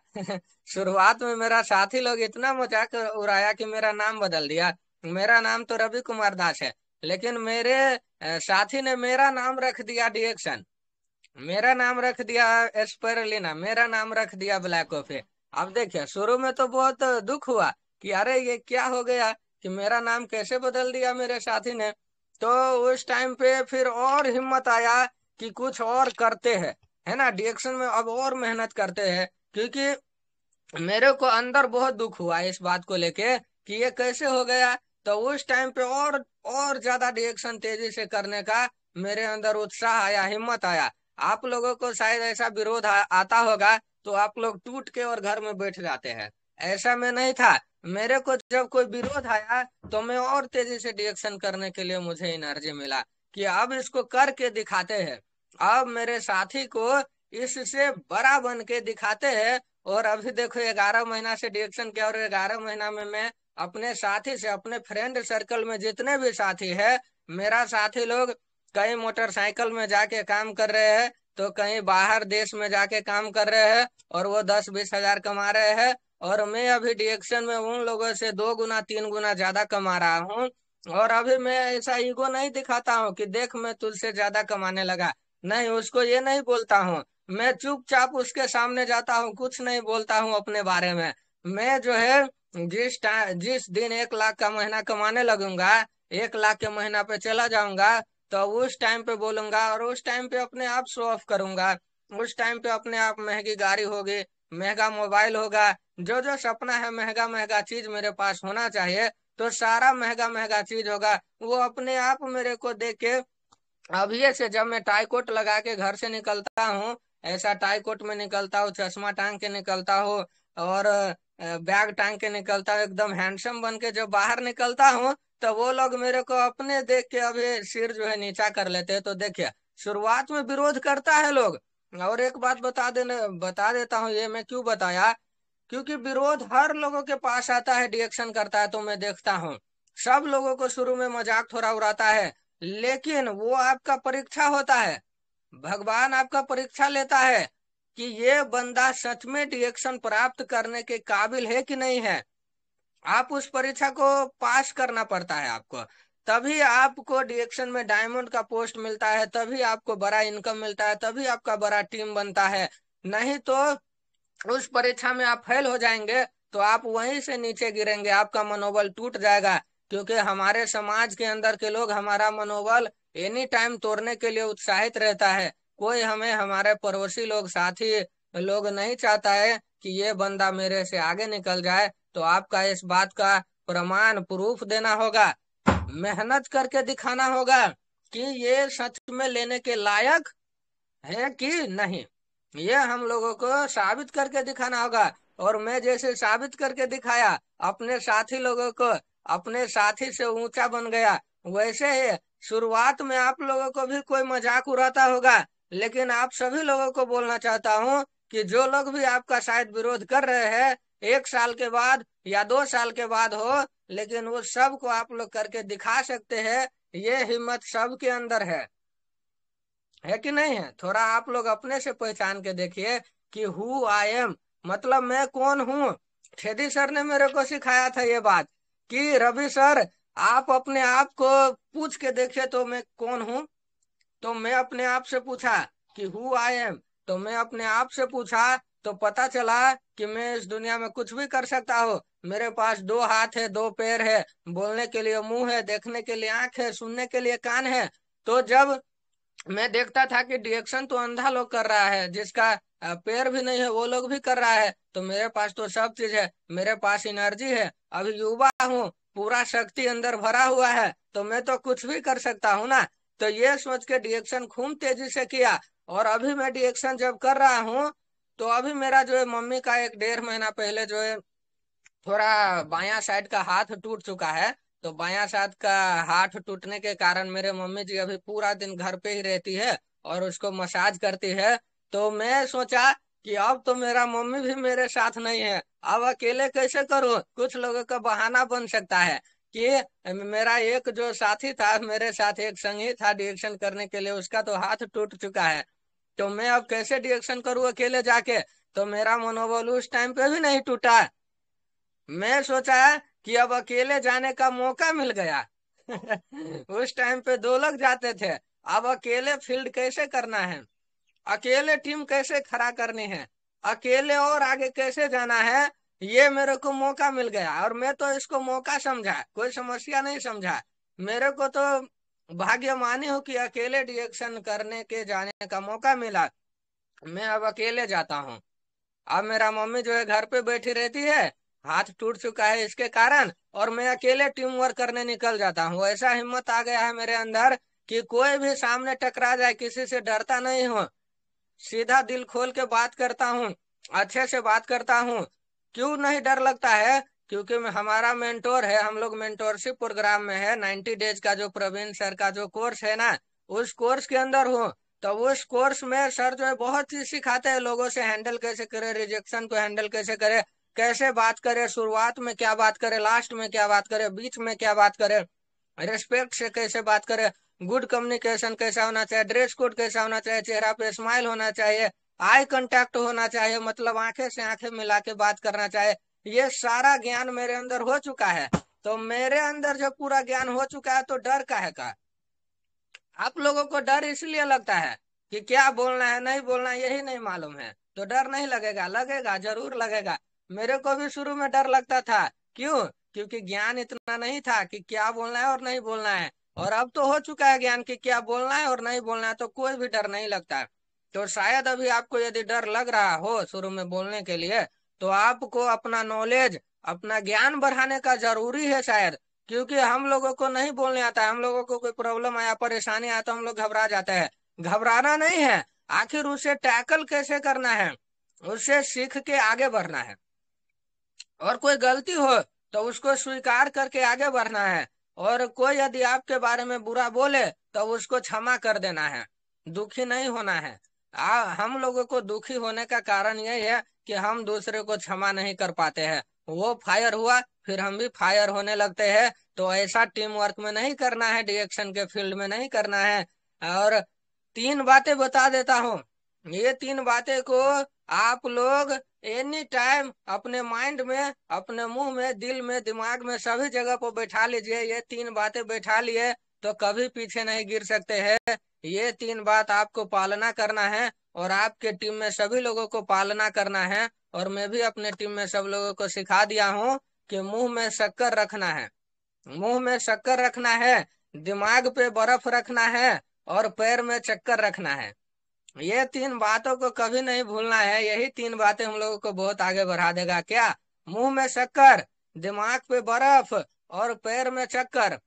शुरुआत में मेरा साथी लोग इतना मजाक उड़ाया कि मेरा नाम बदल दिया। मेरा नाम तो रवि कुमार दास है, लेकिन मेरे साथी ने मेरा नाम रख दिया डिएक्शन, मेरा नाम रख दिया एस्पेरुलिना, मेरा नाम रख दिया ब्लैक कॉफी। अब देखिए, शुरू में तो बहुत दुख हुआ कि अरे ये क्या हो गया, कि मेरा नाम कैसे बदल दिया मेरे साथी ने। तो उस टाइम पे फिर और हिम्मत आया कि कुछ और करते हैं, है ना, डिएक्शन में अब और मेहनत करते हैं। क्योंकि मेरे को अंदर बहुत दुख हुआ इस बात को लेके कि ये कैसे हो गया। तो उस टाइम पे और ज्यादा रिएक्शन तेजी से करने का मेरे अंदर उत्साह आया, हिम्मत आया। आप लोगों को शायद ऐसा विरोध आता होगा तो आप लोग टूट के और घर में बैठ जाते हैं। ऐसा में नहीं था। मेरे को जब कोई विरोध आया तो मैं और तेजी से रिएक्शन करने के लिए मुझे एनर्जी मिला कि अब इसको करके दिखाते हैं। अब मेरे साथी को इससे बड़ा बन के दिखाते हैं। और अभी देखो 11 महीना से डिएक्शन किया और 11 महीना में मैं अपने साथी से, अपने फ्रेंड सर्कल में जितने भी साथी है, मेरा साथी लोग कहीं मोटरसाइकिल में जाके काम कर रहे हैं, तो कहीं बाहर देश में जाके काम कर रहे हैं और वो 10-20 हजार कमा रहे हैं। और मैं अभी डिएक्शन में उन लोगों से 2 गुना 3 गुना ज्यादा कमा रहा हूँ। और अभी मैं ऐसा ईगो नहीं दिखाता हूँ कि देख मैं तुझसे ज्यादा कमाने लगा, नहीं, उसको ये नहीं बोलता हूँ। मैं चुपचाप उसके सामने जाता हूँ, कुछ नहीं बोलता हूँ अपने बारे में। मैं जो है जिस दिन 1 लाख का महीना कमाने लगूंगा, 1 लाख के महीना पे चला जाऊंगा, तो उस टाइम पे बोलूंगा और उस टाइम पे अपने आप शो ऑफ करूंगा। उस टाइम पे अपने आप महंगी गाड़ी होगी, महंगा मोबाइल होगा, जो जो सपना है महंगा महंगा चीज मेरे पास होना चाहिए, तो सारा महंगा महंगा चीज होगा। वो अपने आप मेरे को देख के अभी से जब मैं टाई कोट लगा के घर से निकलता हूँ, ऐसा टाई कोट में निकलता हूँ, चश्मा टांग के निकलता हूँ और बैग टांग के निकलता हूँ, एकदम हैंडसम बन के जब बाहर निकलता हूँ, तो वो लोग मेरे को अपने देख के अभी सिर जो है नीचा कर लेते हैं। तो देखिए, शुरुआत में विरोध करता है लोग। और एक बात बता देता हूँ, ये मैं क्यों बताया, क्योंकि विरोध हर लोगों के पास आता है, रिएक्शन करता है, तो मैं देखता हूँ सब लोगों को शुरू में मजाक थोड़ा उड़ाता है। लेकिन वो आपका परीक्षा होता है, भगवान आपका परीक्षा लेता है कि ये बंदा सच में रिएक्शन प्राप्त करने के काबिल है कि नहीं है। आप उस परीक्षा को पास करना पड़ता है आपको, तभी आपको रिएक्शन में डायमंड का पोस्ट मिलता है, तभी आपको बड़ा इनकम मिलता है, तभी आपका बड़ा टीम बनता है। नहीं तो उस परीक्षा में आप फेल हो जाएंगे तो आप वहीं से नीचे गिरेंगे, आपका मनोबल टूट जाएगा। क्योंकि हमारे समाज के अंदर के लोग हमारा मनोबल एनी टाइम तोड़ने के लिए उत्साहित रहता है। कोई हमें, हमारे पड़ोसी लोग, साथी लोग नहीं चाहता है कि ये बंदा मेरे से आगे निकल जाए। तो आपका इस बात का प्रमाण, प्रूफ देना होगा, मेहनत करके दिखाना होगा कि ये सच में लेने के लायक है कि नहीं। ये हम लोगों को साबित करके दिखाना होगा। और मैं जैसे साबित करके दिखाया अपने साथी लोगों को, अपने साथी से ऊंचा बन गया, वैसे ही शुरुआत में आप लोगों को भी कोई मजाक उड़ाता होगा। लेकिन आप सभी लोगों को बोलना चाहता हूँ कि जो लोग भी आपका शायद विरोध कर रहे हैं, 1 साल के बाद या 2 साल के बाद हो, लेकिन वो सब को आप लोग करके दिखा सकते हैं। ये हिम्मत सबके अंदर है कि नहीं है। थोड़ा आप लोग अपने से पहचान के देखिए कि हु आई एम, मतलब मैं कौन हूँ। छेदी सर ने मेरे को सिखाया था ये बात कि रवि सर, आप अपने आप को पूछ के देखिए तो मैं कौन हूँ। तो मैं अपने आप से पूछा कि हु आई एम, तो मैं अपने आप से पूछा तो पता चला कि मैं इस दुनिया में कुछ भी कर सकता हूँ। मेरे पास 2 हाथ है, 2 पैर है, बोलने के लिए मुंह है, देखने के लिए आंख है, सुनने के लिए कान है। तो जब मैं देखता था कि रिएक्शन तो अंधा लोग कर रहा है, जिसका पैर भी नहीं है वो लोग भी कर रहा है, तो मेरे पास तो सब चीज है, मेरे पास एनर्जी है, अभी युवा हूँ, पूरा शक्ति अंदर भरा हुआ है, तो मैं तो कुछ भी कर सकता हूँ ना। तो ये सोच के रिएक्शन खूब तेजी से किया। और अभी मैं रिएक्शन जब कर रहा हूँ, तो अभी मेरा जो है मम्मी का 1-1.5 महीना पहले जो है थोड़ा बायां साइड का हाथ टूट चुका है। तो बायां साइड का हाथ टूटने के कारण मेरे मम्मी जी अभी पूरा दिन घर पे ही रहती है और उसको मसाज करती है। तो मैं सोचा कि अब तो मेरा मम्मी भी मेरे साथ नहीं है, अब अकेले कैसे करूं। कुछ लोगों का बहाना बन सकता है कि मेरा एक जो साथी था, मेरे साथ एक संगी था डिएक्शन करने के लिए, उसका तो हाथ टूट चुका है, तो मैं अब कैसे डिएक्शन करूं अकेले जाके। तो मेरा मनोबल उस टाइम पे भी नहीं टूटा। मैं सोचा कि अब अकेले जाने का मौका मिल गया। उस टाइम पे 2 लोग जाते थे, अब अकेले फील्ड कैसे करना है, अकेले टीम कैसे खड़ा करनी है, अकेले और आगे कैसे जाना है, ये मेरे को मौका मिल गया और मैं तो इसको मौका समझा, कोई समस्या नहीं समझा। मेरे को तो भाग्यमानी हूँ कि अकेले डिएक्शन करने के जाने का मौका मिला। मैं अब अकेले जाता हूँ। अब मेरा मम्मी जो है घर पे बैठी रहती है, हाथ टूट चुका है इसके कारण, और मैं अकेले टीम वर्क करने निकल जाता हूँ। ऐसा हिम्मत आ गया है मेरे अंदर कि कोई भी सामने टकरा जाए, किसी से डरता नहीं हूँ। सीधा दिल खोल के बात करता हूँ, अच्छे से बात करता हूँ। क्यों नहीं डर लगता है? क्योंकि हमारा मेंटोर है, हम लोग मेंटोरशिप प्रोग्राम में है। 90 डेज का जो प्रवीण सर का जो कोर्स है ना, उस कोर्स के अंदर हूँ। तो उस कोर्स में सर जो है बहुत चीज सिखाते हैं, लोगों से हैंडल कैसे करे, रिजेक्शन को हैंडल कैसे करे, कैसे बात करे, शुरुआत में क्या बात करे, लास्ट में क्या बात करे, बीच में क्या बात करे, रिस्पेक्ट से कैसे बात करे, गुड कम्युनिकेशन कैसा होना चाहिए, ड्रेस कोड कैसा होना चाहिए, चेहरा पे स्माइल होना चाहिए, आई कांटेक्ट होना चाहिए, मतलब आंखें से आंखें मिला के बात करना चाहिए। ये सारा ज्ञान मेरे अंदर हो चुका है। तो मेरे अंदर जब पूरा ज्ञान हो चुका है तो डर काहे का? आप लोगों को डर इसलिए लगता है कि क्या बोलना है नहीं बोलना है यही नहीं मालूम है, तो डर नहीं लगेगा? लगेगा, जरूर लगेगा। मेरे को भी शुरू में डर लगता था। क्यों? क्योंकि ज्ञान इतना नहीं था कि क्या बोलना है और नहीं बोलना है। और अब तो हो चुका है ज्ञान कि क्या बोलना है और नहीं बोलना है, तो कोई भी डर नहीं लगता। तो शायद अभी आपको यदि डर लग रहा हो शुरू में बोलने के लिए, तो आपको अपना नॉलेज, अपना ज्ञान बढ़ाने का जरूरी है शायद। क्योंकि हम लोगों को नहीं बोलने आता है, हम लोगों को कोई प्रॉब्लम आया, परेशानी आया तो हम लोग घबरा जाते हैं। घबराना नहीं है, आखिर उसे टैकल कैसे करना है, उससे सीख के आगे बढ़ना है। और कोई गलती हो तो उसको स्वीकार करके आगे बढ़ना है। और कोई यदि आपके बारे में बुरा बोले तो उसको क्षमा कर देना है, दुखी नहीं होना है। हम लोगों को दुखी होने का कारण यही है कि हम दूसरे को क्षमा नहीं कर पाते हैं। वो फायर हुआ, फिर हम भी फायर होने लगते हैं। तो ऐसा टीम वर्क में नहीं करना है, डिएक्शन के फील्ड में नहीं करना है। और तीन बातें बता देता हूँ। ये तीन बातें को आप लोग एनी टाइम अपने माइंड में, अपने मुंह में, दिल में, दिमाग में, सभी जगह पर बैठा लीजिए। ये तीन बातें बैठा लिए तो कभी पीछे नहीं गिर सकते हैं। ये तीन बात आपको पालना करना है और आपके टीम में सभी लोगों को पालना करना है। और मैं भी अपने टीम में सब लोगों को सिखा दिया हूँ कि मुंह में शक्कर रखना है, मुंह में शक्कर रखना है, दिमाग पे बर्फ रखना है, और पैर में चक्कर रखना है। ये तीन बातों को कभी नहीं भूलना है। यही तीन बातें हम लोगों को बहुत आगे बढ़ा देगा। क्या? मुंह में शक्कर, दिमाग पे बर्फ, और पैर में चक्कर।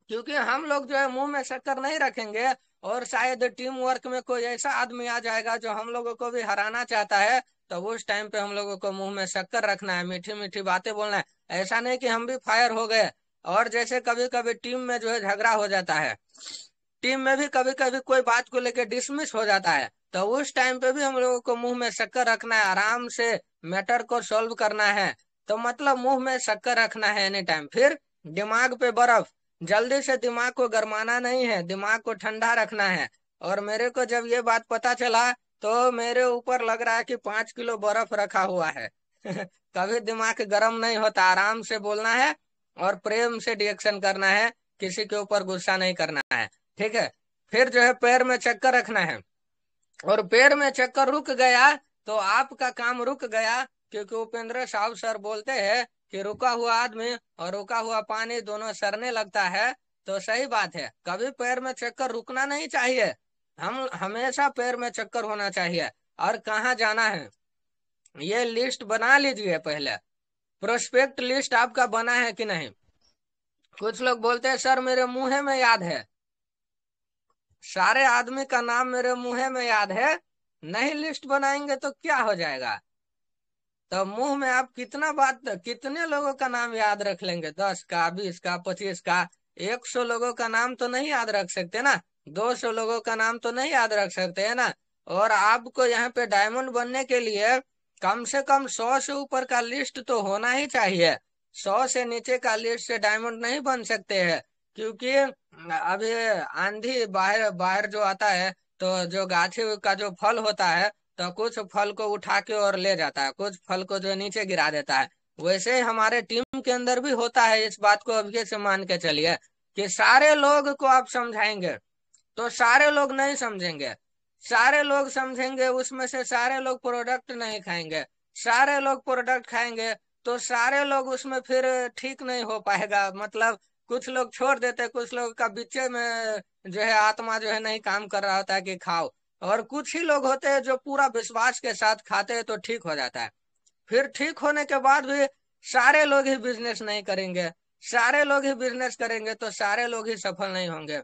क्योंकि हम लोग जो है मुंह में शक्कर नहीं रखेंगे, और शायद टीम वर्क में कोई ऐसा आदमी आ जाएगा जो हम लोगों को भी हराना चाहता है, तो उस टाइम पे हम लोगों को मुंह में शक्कर रखना है, मीठी मीठी बातें बोलना है। ऐसा नहीं कि हम भी फायर हो गए। और जैसे कभी कभी टीम में जो है झगड़ा हो जाता है, टीम में भी कभी कभी कोई बात को लेकर डिसमिस हो जाता है, तो उस टाइम पे भी हम लोगों को मुंह में शक्कर रखना है, आराम से मैटर को सॉल्व करना है। तो मतलब मुंह में शक्कर रखना है एनी टाइम। फिर दिमाग पे बर्फ, जल्दी से दिमाग को गरमाना नहीं है, दिमाग को ठंडा रखना है। और मेरे को जब ये बात पता चला तो मेरे ऊपर लग रहा है कि 5 किलो बर्फ रखा हुआ है। कभी दिमाग गर्म नहीं होता, आराम से बोलना है और प्रेम से रिएक्शन करना है, किसी के ऊपर गुस्सा नहीं करना है। ठीक है? फिर जो है पैर में चक्कर रखना है। और पैर में चक्कर रुक गया तो आपका काम रुक गया। क्योंकि उपेंद्र साहब सर बोलते हैं कि रुका हुआ आदमी और रुका हुआ पानी दोनों सड़ने लगता है। तो सही बात है, कभी पैर में चक्कर रुकना नहीं चाहिए, हम हमेशा पैर में चक्कर होना चाहिए। और कहाँ जाना है ये लिस्ट बना लीजिए पहले। प्रोस्पेक्ट लिस्ट आपका बना है कि नहीं? कुछ लोग बोलते हैं सर मेरे मुंह में याद है, सारे आदमी का नाम मेरे मुंह में याद है, नहीं लिस्ट बनाएंगे तो क्या हो जाएगा? तो मुंह में आप कितना बात, कितने लोगों का नाम याद रख लेंगे? 10 का, 20 का, 25 का? 100 लोगों का नाम तो नहीं याद रख सकते ना, 200 लोगों का नाम तो नहीं याद रख सकते है ना। और आपको यहाँ पे डायमंड बनने के लिए कम से कम 100 से ऊपर का लिस्ट तो होना ही चाहिए। 100 से नीचे का लिस्ट से डायमंड नहीं बन सकते हैं। क्योंकि अभी आंधी बाहर बाहर जो आता है, तो जो गाछी का जो फल होता है, तो कुछ फल को उठा के और ले जाता है, कुछ फल को जो नीचे गिरा देता है। वैसे ही हमारे टीम के अंदर भी होता है। इस बात को अभी से मान के चलिए कि सारे लोग को आप समझाएंगे तो सारे लोग नहीं समझेंगे, सारे लोग समझेंगे उसमें से सारे लोग प्रोडक्ट नहीं खाएंगे, सारे लोग प्रोडक्ट खाएंगे तो सारे लोग उसमें फिर ठीक नहीं हो पाएगा। मतलब कुछ लोग छोड़ देते, कुछ लोग का बीचे में जो है आत्मा जो है नहीं काम कर रहा होता है कि खाओ, और कुछ ही लोग होते हैं जो पूरा विश्वास के साथ खाते हैं तो ठीक हो जाता है। फिर ठीक होने के बाद भी सारे लोग ही बिजनेस नहीं करेंगे, सारे लोग ही बिजनेस करेंगे तो सारे लोग ही सफल नहीं होंगे।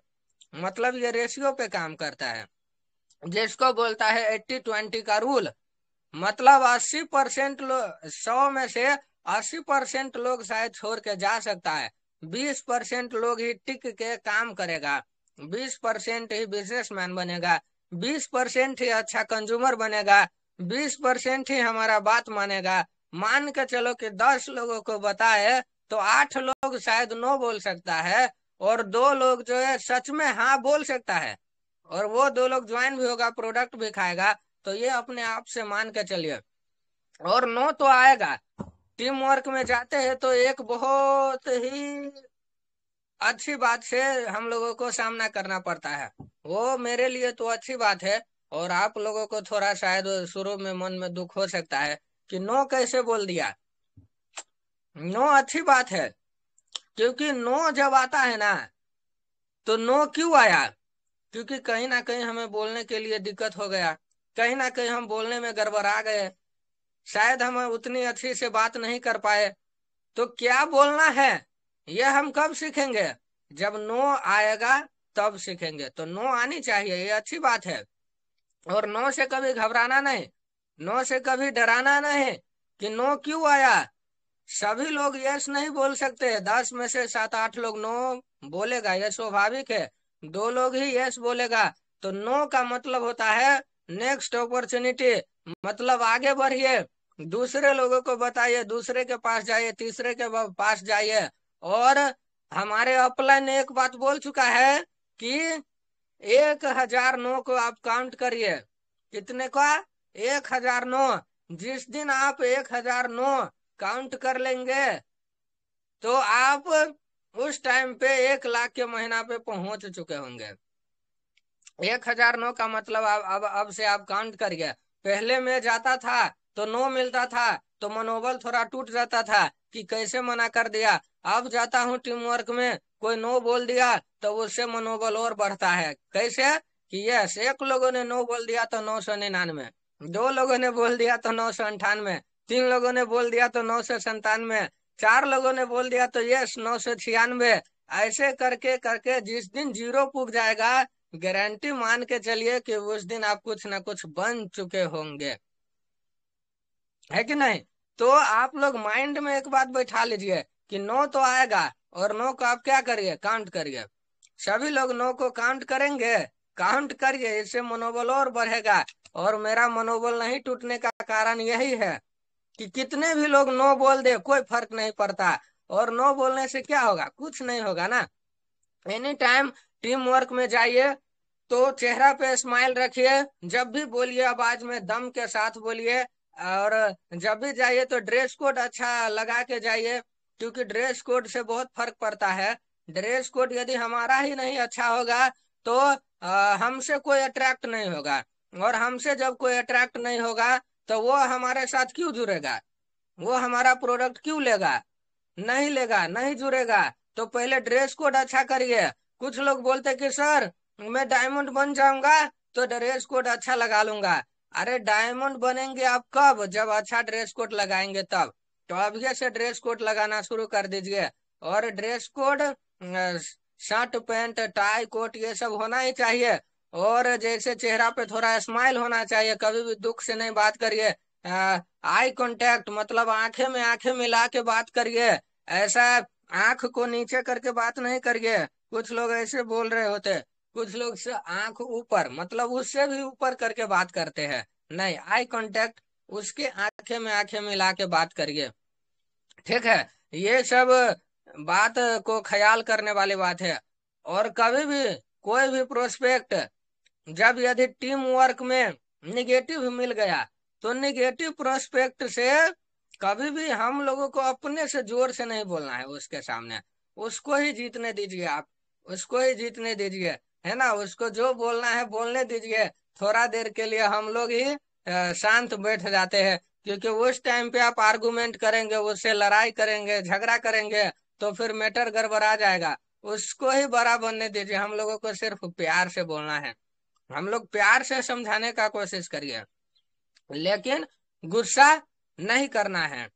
मतलब ये रेशियो पे काम करता है, जिसको बोलता है 80-20 का रूल। मतलब 80% लोग, 100 में से 80% लोग शायद छोड़ के जा सकता है, 20% लोग ही टिक के काम करेगा, 20% ही बिजनेसमैन बनेगा, 20% ही अच्छा कंज्यूमर बनेगा, 20% ही हमारा बात मानेगा। मान के चलो कि 10 लोगों को बताए तो 8 लोग शायद नो बोल सकता है, और 2 लोग जो है सच में हाँ बोल सकता है, और वो 2 लोग ज्वाइन भी होगा, प्रोडक्ट भी खाएगा। तो ये अपने आप से मान के चलिए। और नो तो आएगा। टीम वर्क में जाते हैं तो एक बहुत ही अच्छी बात से हम लोगों को सामना करना पड़ता है। वो मेरे लिए तो अच्छी बात है, और आप लोगों को थोड़ा शायद शुरू में मन में दुख हो सकता है कि नो कैसे बोल दिया। नो अच्छी बात है, क्योंकि नो जब आता है ना, तो नो क्यों आया? क्योंकि कहीं ना कहीं हमें बोलने के लिए दिक्कत हो गया, कहीं ना कहीं हम बोलने में गड़बड़ा गए, शायद हम उतनी अच्छी से बात नहीं कर पाए। तो क्या बोलना है यह हम कब सीखेंगे? जब नो आएगा तब सीखेंगे। तो नो आनी चाहिए, ये अच्छी बात है। और नो से कभी घबराना नहीं, नो से कभी डराना नहीं कि नो क्यों आया। सभी लोग यस नहीं बोल सकते, 10 में से 7-8 लोग नो बोलेगा, यह स्वाभाविक है। 2 लोग ही यस बोलेगा। तो नो का मतलब होता है नेक्स्ट अपॉर्चुनिटी, मतलब आगे बढ़िए, दूसरे लोगों को बताइए, दूसरे के पास जाइए, तीसरे के पास जाइए। और हमारे अपलाइन ने एक बात बोल चुका है कि 1000 नो को आप काउंट करिए। कितने का? 1000 नो। जिस दिन आप 1000 नो काउंट कर लेंगे तो आप उस टाइम पे 1 लाख के महीना पे पहुंच चुके होंगे। 1000 नो का मतलब अब से आप काउंट करिए। पहले में जाता था तो नो मिलता था, तो मनोबल थोड़ा टूट जाता था कि कैसे मना कर दिया। अब जाता हूँ टीम वर्क में, कोई नो बोल दिया तो उससे मनोबल और बढ़ता है। कैसे? कि यस, 1 लोगों ने नो बोल दिया तो 999, 2 लोगों ने बोल दिया तो 998, 3 लोगों ने बोल दिया तो 997, 4 लोगों ने बोल दिया तो यस 996। ऐसे करके करके जिस दिन 0 पुग जाएगा, गारंटी मान के चलिए कि उस दिन आप कुछ ना कुछ बन चुके होंगे, है कि नहीं? तो आप लोग माइंड में एक बात बैठा लीजिए कि नो तो आएगा, और नो को आप क्या करिए? काउंट करिए। सभी लोग नो को काउंट करेंगे, काउंट करिए, इससे मनोबल और बढ़ेगा। और मेरा मनोबल नहीं टूटने का कारण यही है कि कितने भी लोग नो बोल दे, कोई फर्क नहीं पड़ता। और नो बोलने से क्या होगा? कुछ नहीं होगा ना। एनी टाइम टीम वर्क में जाइए तो चेहरा पे स्माइल रखिए, जब भी बोलिए आवाज में दम के साथ बोलिए। और जब भी जाइए तो ड्रेस कोड अच्छा लगा के जाइए, क्योंकि ड्रेस कोड से बहुत फर्क पड़ता है। ड्रेस कोड यदि हमारा ही नहीं अच्छा होगा तो हमसे कोई अट्रैक्ट नहीं होगा, और हमसे जब कोई अट्रैक्ट नहीं होगा तो वो हमारे साथ क्यों जुड़ेगा? वो हमारा प्रोडक्ट क्यों लेगा? नहीं लेगा, नहीं जुड़ेगा। तो पहले ड्रेस कोड अच्छा करिए। कुछ लोग बोलते कि सर मैं डायमंड बन जाऊंगा तो ड्रेस कोड अच्छा लगा लूंगा। अरे डायमंड बनेंगे आप कब? जब अच्छा ड्रेस कोड लगाएंगे तब। तो अभी से ड्रेस कोड लगाना शुरू कर दीजिए। और dress code shirt pant tie coat ये सब होना ही चाहिए। और जैसे चेहरा पे थोड़ा स्माइल होना चाहिए, कभी भी दुख से नहीं बात करिए। आई कांटेक्ट मतलब आंखें में आंखें मिला के बात करिए। ऐसा आंख को नीचे करके बात नहीं करिए। कुछ लोग ऐसे बोल रहे होते, कुछ लोग से आंख ऊपर मतलब उससे भी ऊपर करके बात करते हैं। नहीं, आई कांटेक्ट, उसके आंखें में आंखें मिला के बात करिए। ठीक है, ये सब बात को ख्याल करने वाली बात है। और कभी भी कोई भी प्रोस्पेक्ट जब यदि टीम वर्क में निगेटिव मिल गया तो निगेटिव प्रोस्पेक्ट से कभी भी हम लोगों को अपने से जोर से नहीं बोलना है उसके सामने। उसको ही जीतने दीजिए आप, उसको ही जीतने दीजिए, है ना? उसको जो बोलना है बोलने दीजिए। थोड़ा देर के लिए हम लोग ही शांत बैठ जाते हैं, क्योंकि उस टाइम पे आप आर्गुमेंट करेंगे, उससे लड़ाई करेंगे, झगड़ा करेंगे, तो फिर मैटर गड़बड़ा जाएगा। उसको ही बड़ा बनने दीजिए, हम लोगों को सिर्फ प्यार से बोलना है। हम लोग प्यार से समझाने का कोशिश करिए, लेकिन गुस्सा नहीं करना है।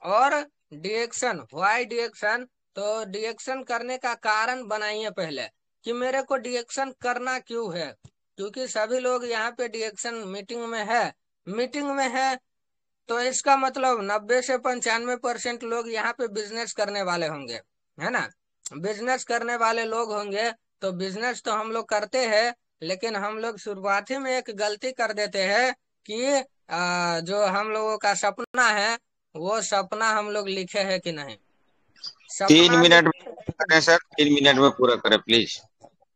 और डिएक्शन, व्हाई डिएक्शन, तो डिएक्शन करने का कारण बनाइए पहले कि मेरे को डिएक्शन करना क्यों है। क्योंकि सभी लोग यहाँ पे डिएक्शन मीटिंग में है, तो इसका मतलब 90 से 95% लोग यहाँ पे बिजनेस करने वाले होंगे, है ना। बिजनेस करने वाले लोग होंगे, तो बिजनेस तो हम लोग करते हैं, लेकिन हम लोग शुरुआती में एक गलती कर देते हैं कि जो हम लोगों का सपना है, वो सपना हम लोग लिखे हैं कि नहीं। 3 सपना मिनट में लिखे। करें सर, 3 मिनट में पूरा करें please.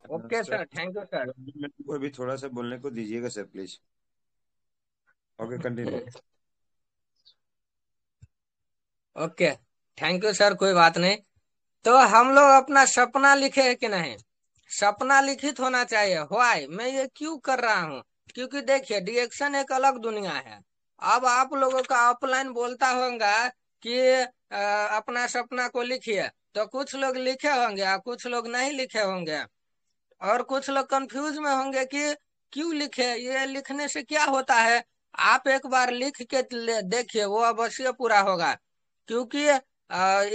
Okay sir, sir, thank you sir. मेरे को अभी थोड़ा सा बोलने को दीजिएगा sir please. Okay, continue. Okay, thank you sir, कोई बात नहीं। तो हम लोग अपना सपना लिखे है कि नहीं। सपना लिखित होना चाहिए। व्हाई, मैं ये क्यों कर रहा हूँ। क्योंकि देखिए, डिएक्शन एक अलग दुनिया है। अब आप लोगों का ऑफलाइन बोलता होगा कि अपना सपना को लिखिए, तो कुछ लोग लिखे होंगे और कुछ लोग नहीं लिखे होंगे, और कुछ लोग कंफ्यूज में होंगे कि क्यों लिखे, ये लिखने से क्या होता है। आप एक बार लिख के देखिए, वो अवश्य पूरा होगा। क्योंकि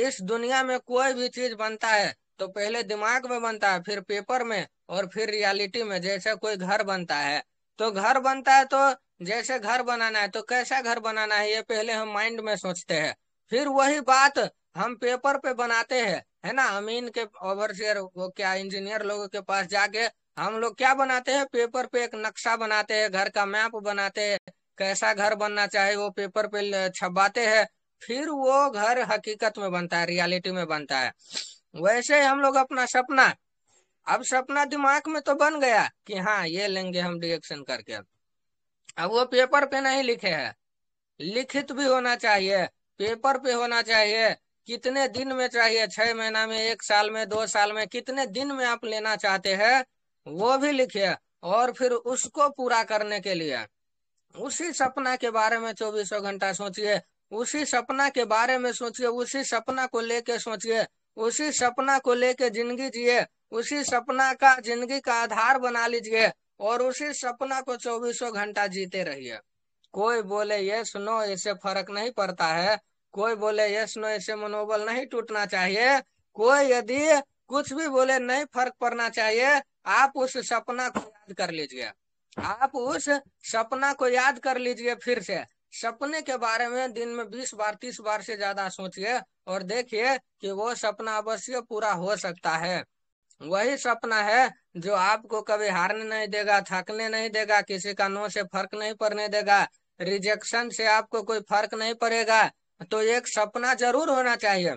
इस दुनिया में कोई भी चीज बनता है तो पहले दिमाग में बनता है, फिर पेपर में, और फिर रियलिटी में। जैसे कोई घर बनता है, तो घर बनता है, तो जैसे घर बनाना है तो कैसा घर बनाना है, ये पहले हम माइंड में सोचते हैं। फिर वही बात हम पेपर पे बनाते हैं, है ना। अमीन के ओवरसियर, वो क्या इंजीनियर लोगों के पास जाके हम लोग क्या बनाते हैं, पेपर पे एक नक्शा बनाते हैं, घर का मैप बनाते हैं, कैसा घर बनना चाहिए वो पेपर पे छपाते हैं। फिर वो घर हकीकत में बनता है, रियलिटी में बनता है। वैसे ही हम लोग अपना सपना, अब सपना दिमाग में तो बन गया कि हाँ ये लेंगे हम डिएक्शन करके। अब वो पेपर पे नहीं लिखे हैं, लिखित भी होना चाहिए, पेपर पे होना चाहिए। कितने दिन में चाहिए, 6 महीना में, 1 साल में, 2 साल में, कितने दिन में आप लेना चाहते हैं, वो भी लिखिए। और फिर उसको पूरा करने के लिए उसी सपना के बारे में 24 घंटा सोचिए, उसी सपना के बारे में सोचिए, उसी सपना को लेके सोचिए, उसी सपना को लेके जिंदगी जिए, उसी सपना का जिंदगी का आधार बना लीजिए, और उसी सपना को 24 घंटा जीते रहिए। कोई बोले ये सुनो, इससे फर्क नहीं पड़ता है। कोई बोले ये सुनो, इससे मनोबल नहीं टूटना चाहिए। कोई यदि कुछ भी बोले, नहीं फर्क पड़ना चाहिए। आप उस सपना को याद कर लीजिए, आप उस सपना को याद कर लीजिए फिर से। सपने के बारे में दिन में 20 बार 30 बार से ज्यादा सोचिए, और देखिए कि वो सपना अवश्य पूरा हो सकता है। वही सपना है जो आपको कभी हारने नहीं देगा, थकने नहीं देगा, किसी का नो से फर्क नहीं पड़ने देगा, रिजेक्शन से आपको कोई फर्क नहीं पड़ेगा। तो एक सपना जरूर होना चाहिए।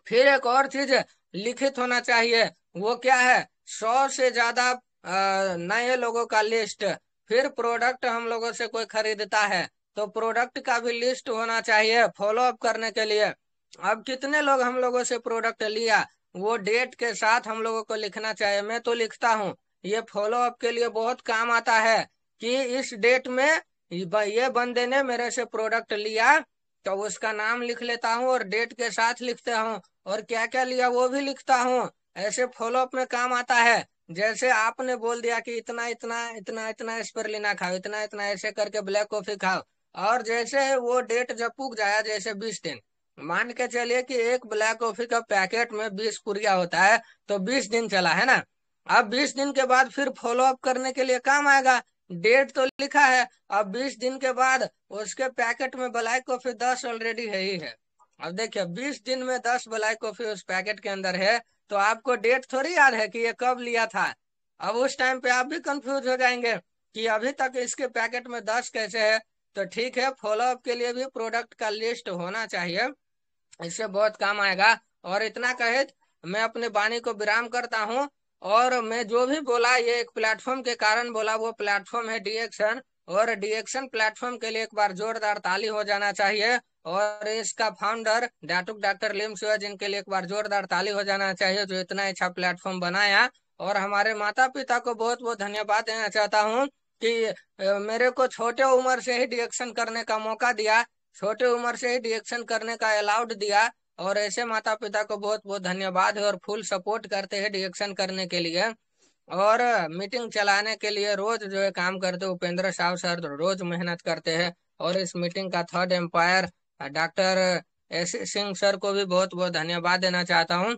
फिर एक और चीज लिखित होना चाहिए, वो क्या है, 100 से ज्यादा नए लोगों का लिस्ट। फिर प्रोडक्ट हम लोगों से कोई खरीदता है, तो प्रोडक्ट का भी लिस्ट होना चाहिए फॉलो अप करने के लिए। अब कितने लोग हम लोगों से प्रोडक्ट लिया, वो डेट के साथ हम लोगों को लिखना चाहिए। मैं तो लिखता हूँ, ये फॉलो अप के लिए बहुत काम आता है कि इस डेट में ये बंदे ने मेरे से प्रोडक्ट लिया, तो उसका नाम लिख लेता हूँ और डेट के साथ लिखता हूँ, और क्या क्या लिया वो भी लिखता हूँ। ऐसे फॉलो अप में काम आता है। जैसे आपने बोल दिया कि इतना इतना इतना इतना स्पिरुलिना खाओ, इतना इतना ऐसे करके ब्लैक कॉफी खाओ, और जैसे वो डेट जब पुग जाए, जैसे 20 दिन, मान के चलिए कि एक ब्लैक कॉफी का पैकेट में 20 पुड़िया होता है, तो 20 दिन चला, है ना। अब 20 दिन के बाद फिर फॉलो अप करने के लिए काम आएगा। डेट तो लिखा है, अब 20 दिन के बाद उसके पैकेट में ब्लैक कॉफी 10 ऑलरेडी है ही है। अब देखिए, 20 दिन में 10 ब्लैक कॉफी उस पैकेट के अंदर है, तो आपको डेट थोड़ी याद है कि ये कब लिया था। अब उस टाइम पे आप भी कंफ्यूज हो जाएंगे कि अभी तक इसके पैकेट में 10 कैसे है। तो ठीक है, फॉलो अप के लिए भी प्रोडक्ट का लिस्ट होना चाहिए, इससे बहुत काम आएगा। और इतना कहे मैं अपने वाणी को विराम करता हूँ। और मैं जो भी बोला, ये एक प्लेटफॉर्म के कारण बोला, वो प्लेटफॉर्म है डीएक्शन। और डीएक्शन प्लेटफॉर्म के लिए एक बार जोरदार ताली हो जाना चाहिए। और इसका फाउंडर डॉक्टर लिम सिवा, जिनके लिए एक बार जोरदार ताली हो जाना चाहिए, जो इतना अच्छा प्लेटफॉर्म बनाया। और हमारे माता पिता को बहुत बहुत धन्यवाद देना चाहता हूँ कि मेरे को छोटे उम्र से ही डिएक्शन करने का मौका दिया, छोटे उम्र से ही डिएक्शन करने का अलाउड दिया। और ऐसे माता पिता को बहुत बहुत धन्यवाद है, और फुल सपोर्ट करते हैं डिएक्शन करने के लिए। और मीटिंग चलाने के लिए रोज जो है काम करते हैं, उपेंद्र साहब सर रोज मेहनत करते हैं। और इस मीटिंग का third umpire doctor S Singh sir को भी बहुत बहुत धन्यवाद देना चाहता हूँ।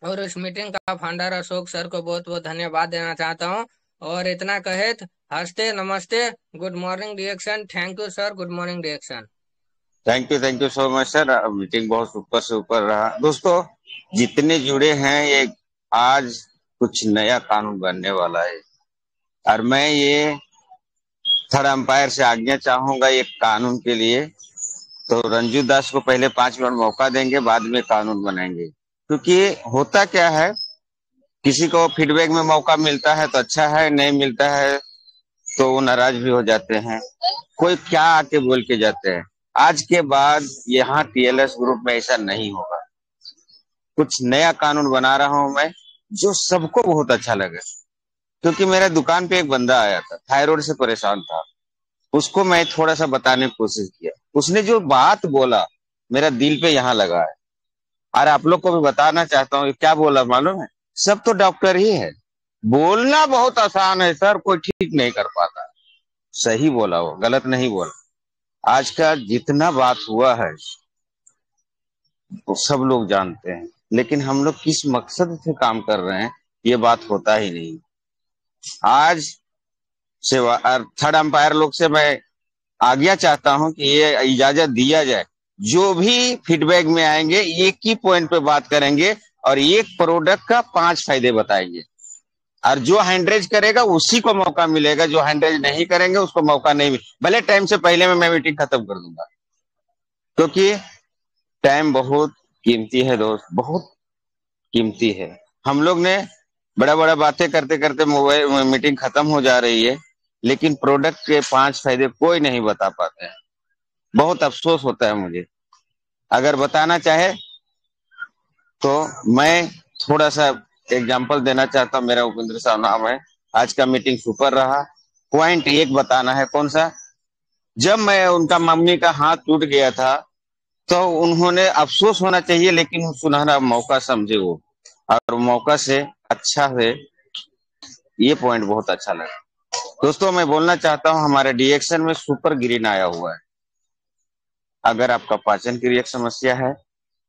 और इस मीटिंग का फाउंडर अशोक सर को बहुत बहुत धन्यवाद देना चाहता हूँ। और इतना कहे तो हंसते नमस्ते, गुड मॉर्निंग डिएक्शन। Thank you sir, good morning डिएक्शन। Thank you so much sir. Meeting बहुत ऊपर से ऊपर रहा। दोस्तों जितने जुड़े हैं, ये आज कुछ नया कानून बनने वाला है, और मैं ये थर्ड अंपायर से आज्ञा चाहूंगा ये कानून के लिए। तो रंजू दास को पहले 5 मिनट मौका देंगे, बाद में कानून बनाएंगे। क्योंकि होता क्या है, किसी को फीडबैक में मौका मिलता है तो अच्छा है, नहीं मिलता है तो वो नाराज भी हो जाते हैं। कोई क्या आके बोल के जाते हैं। आज के बाद यहाँ टीएलएस ग्रुप में ऐसा नहीं होगा। कुछ नया कानून बना रहा हूं मैं, जो सबको बहुत अच्छा लगे। क्योंकि मेरे दुकान पे एक बंदा आया था, थायराइड से परेशान था। उसको मैं थोड़ा सा बताने की कोशिश किया, उसने जो बात बोला मेरा दिल पे यहाँ लगा है। और आप लोग को भी बताना चाहता हूँ, क्या बोला मालूम है? सब तो डॉक्टर ही है, बोलना बहुत आसान है सर, कोई ठीक नहीं कर पाता। सही बोला, वो गलत नहीं बोला। आज का जितना बात हुआ है वो सब लोग जानते हैं, लेकिन हम लोग किस मकसद से काम कर रहे हैं ये बात होता ही नहीं। आज से थर्ड अंपायर लोग से मैं आज्ञा चाहता हूं कि ये इजाजत दिया जाए, जो भी फीडबैक में आएंगे एक ही पॉइंट पे बात करेंगे और एक प्रोडक्ट का 5 फायदे बताएंगे। और जो हैंडरेज करेगा उसी को मौका मिलेगा, जो हैंडरेज नहीं करेंगे उसको मौका नहीं मिले। भले टाइम से पहले मैं मीटिंग खत्म कर दूंगा, क्योंकि टाइम बहुत कीमती है दोस्त, बहुत कीमती है। हम लोग ने बड़ा बड़ा बातें करते करते मोबाइल मीटिंग खत्म हो जा रही है, लेकिन प्रोडक्ट के 5 फायदे कोई नहीं बता पाते हैं। बहुत अफसोस होता है मुझे। अगर बताना चाहे तो मैं थोड़ा सा एग्जांपल देना चाहता हूँ। मेरा उपेंद्र साहब नाम है। आज का मीटिंग सुपर रहा। पॉइंट एक बताना है, कौन सा? जब मैं उनका मम्मी का हाथ टूट गया था तो उन्होंने, अफसोस होना चाहिए लेकिन सुनहरा मौका समझे वो, और मौका से अच्छा है। ये पॉइंट बहुत अच्छा लगा दोस्तों। मैं बोलना चाहता हूँ, हमारे डिएक्शन में सुपर ग्रीन आया हुआ है। अगर आपका पाचन क्रिया की समस्या है,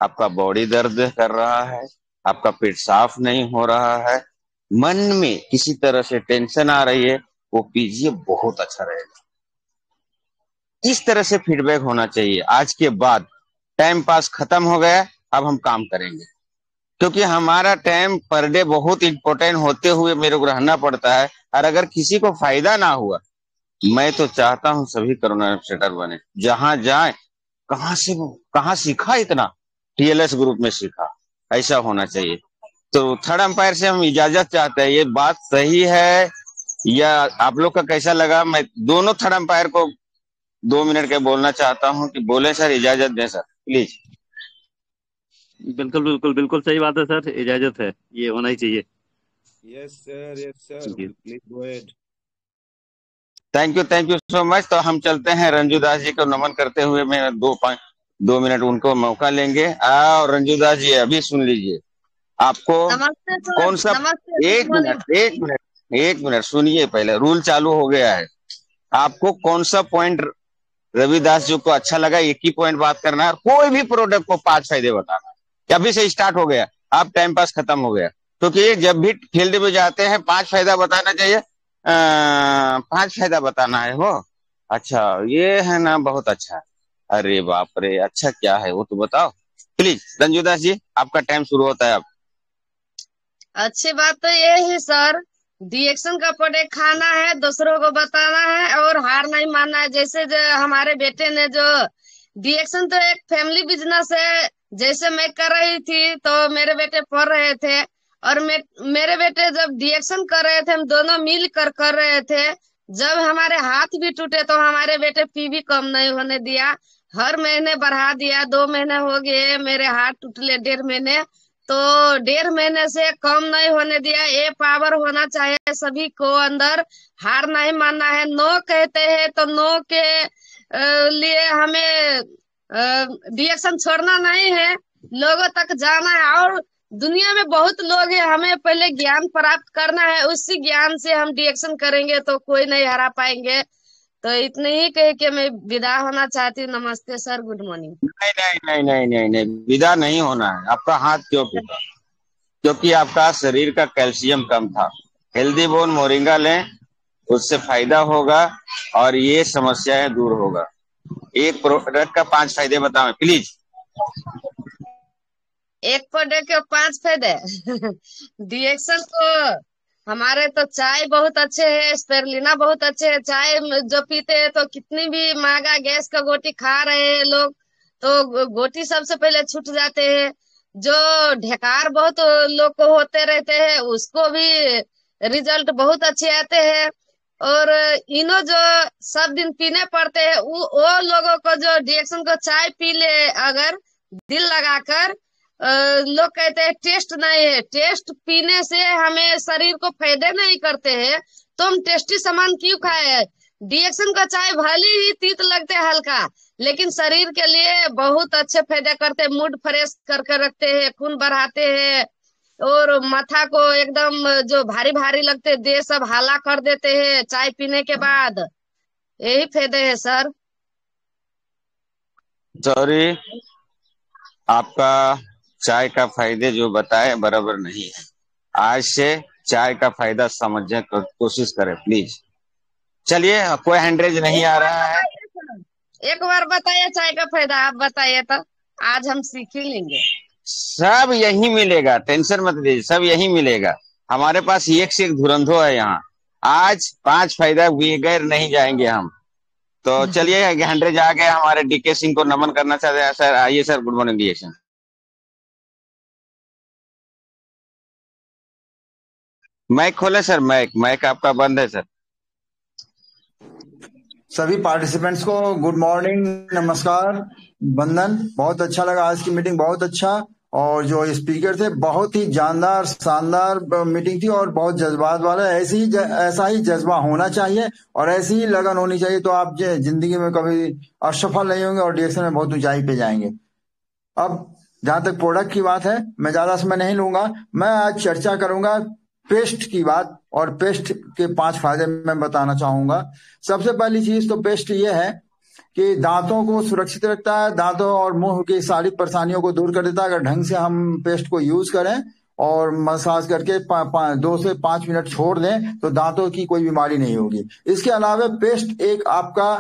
आपका बॉडी दर्द कर रहा है, आपका पेट साफ नहीं हो रहा है, मन में किसी तरह से टेंशन आ रही है, वो पीजिए, बहुत अच्छा रहेगा। इस तरह से फीडबैक होना चाहिए। आज के बाद टाइम पास खत्म हो गया, अब हम काम करेंगे। क्योंकि हमारा टाइम पर डे बहुत इंपॉर्टेंट होते हुए मेरे को रहना पड़ता है। और अगर किसी को फायदा ना हुआ, मैं तो चाहता हूं सभी कोरोना एडमिनिस्ट्रेटर बने, जहां जाए। कहां सीखा इतना? टीएलएस ग्रुप में सीखा। ऐसा होना चाहिए। तो थर्ड अंपायर से हम इजाजत चाहते हैं। ये बात सही है या आप लोग का कैसा लगा? मैं दोनों थर्ड अंपायर को 2 मिनट के बोलना चाहता हूं कि बोले सर, इजाजत दें सर प्लीज। बिल्कुल बिल्कुल बिल्कुल सही बात है सर, इजाजत है, ये होना ही चाहिए। यस सर, जी। Please go ahead. Thank you so much. तो हम चलते हैं। रंजू दास जी को नमन करते हुए मैं 2 मिनट उनको मौका लेंगे। और रंजू दास जी अभी सुन लीजिए, आपको नमस्ते सर। कौन सा, नमस्ते। एक मिनट सुनिए, पहले रूल चालू हो गया है। आपको कौन सा पॉइंट रविदास जी को अच्छा लगा, एक ही पॉइंट बात करना है। कोई भी प्रोडक्ट को 5 फायदे बताना है। अभी से स्टार्ट हो गया, आप टाइम पास खत्म हो गया। क्योंकि जब भी फील्ड में जाते हैं 5 फायदा बताना चाहिए। 5 फायदा बताना है वो। अच्छा ये है ना, बहुत अच्छा। अरे बाप रे, अच्छा क्या है वो तो बताओ प्लीज। रंजूदास जी आपका टाइम शुरू होता है अब। अच्छी बात तो ये है सर, डिएक्शन का प्रोडक्ट खाना है, दूसरों को बताना है और हार नहीं मानना है। जैसे जो हमारे बेटे ने जो डिएक्शन तो एक फैमिली बिजनेस है। जैसे मैं कर रही थी तो मेरे बेटे पढ़ रहे थे, और मेरे बेटे जब डिएक्शन कर रहे थे, हम दोनों मिल कर रहे थे। जब हमारे हाथ भी टूटे तो हमारे बेटे पी भी कम नहीं होने दिया, हर महीने बढ़ा दिया। 2 महीने हो गए मेरे हाथ टूटले, 1.5 महीने। तो 1.5 महीने से कम नहीं होने दिया। ये पावर होना चाहिए सभी को अंदर, हार नहीं मानना है। नो कहते हैं तो नो के लिए हमें रिएक्शन छोड़ना नहीं है, लोगों तक जाना है। और दुनिया में बहुत लोग हैं, हमें पहले ज्ञान प्राप्त करना है, उसी ज्ञान से हम रिएक्शन करेंगे तो कोई नहीं हरा पाएंगे। तो इतने ही कह के मैं विदा होना चाहती हूँ। नमस्ते सर, गुड मॉर्निंग। नहीं नहीं नहीं नहीं नहीं नहीं, विदा नहीं होना है। आपका हाथ क्यों टूटा? क्योंकि आपका शरीर का कैल्शियम कम था। हेल्दी बोन मोरिंगा लें, उससे फायदा होगा और ये समस्याएं दूर होगा। एक प्रोडक्ट का 5 फायदे बताओ प्लीज। एक प्रोडक्ट के 5 फायदे डिएक्शन को हमारे तो चाय बहुत अच्छे है, स्पिरुलिना बहुत अच्छे है। चाय जो पीते हैं तो कितनी भी महंगा गैस का गोटी खा रहे हैं लोग, तो गोटी सबसे पहले छूट जाते हैं। जो ढेकार बहुत लोग को होते रहते हैं, उसको भी रिजल्ट बहुत अच्छे आते हैं। और इनो जो सब दिन पीने पड़ते हैं, वो लोगों को जो डिएक्शन को चाय पी ले अगर दिल लगाकर, लोग कहते हैं टेस्ट नहीं है। टेस्ट पीने से हमें शरीर को फायदे नहीं करते हैं, तो हम टेस्टी सामान क्यों खाए? डिएक्शन का चाय भले ही तीत लगते हैं हल्का, लेकिन शरीर के लिए बहुत अच्छे फायदे करते हैं। मूड फ्रेश करके रखते हैं, खून बढ़ाते हैं, और माथा को एकदम जो भारी भारी लगते देह सब हाला कर देते हैं चाय पीने के बाद। यही फायदे है सर। सॉरी, आपका चाय का फायदे जो बताए बराबर नहीं है। आज से चाय का फायदा समझने की कोशिश करें प्लीज। चलिए, कोई हैंडरेज नहीं आ रहा है। एक बार बताइए चाय का फायदा, आप बताइए तो आज हम सीख ही लेंगे। सब यही मिलेगा, टेंशन मत लीजिए, सब यही मिलेगा। हमारे पास एक से एक धुरंधर है यहाँ। आज 5 फायदा बगैर नहीं जाएंगे हम। तो चलिए, हैंडरेज आ गए। हमारे डीके सिंह को नमन करना चाहते हैं सर। आइए sir, good morning reaction. Mike खोले सर, माइक आपका बंद है सर। सभी पार्टिसिपेंट्स को गुड मॉर्निंग, नमस्कार, वंदन। बहुत अच्छा लगा आज की मीटिंग, बहुत अच्छा। और जो स्पीकर थे बहुत ही जानदार शानदार मीटिंग थी और बहुत जज्बात वाला। ऐसा ही जज्बा होना चाहिए और ऐसी ही लगन होनी चाहिए, तो आप जिंदगी में कभी असफल नहीं होंगे और डिएक्शन में बहुत ऊंचाई पे जाएंगे। अब जहां तक प्रोडक्ट की बात है, मैं ज्यादा समय नहीं लूंगा। मैं आज चर्चा करूंगा पेस्ट की बात, और पेस्ट के 5 फायदे मैं बताना चाहूंगा। सबसे पहली चीज तो पेस्ट ये है कि दांतों को सुरक्षित रखता है, दांतों और मुंह की सारी परेशानियों को दूर कर देता है। अगर ढंग से हम पेस्ट को यूज करें और मसाज करके 2 से 5 मिनट छोड़ दें तो दांतों की कोई बीमारी नहीं होगी। इसके अलावा पेस्ट एक आपका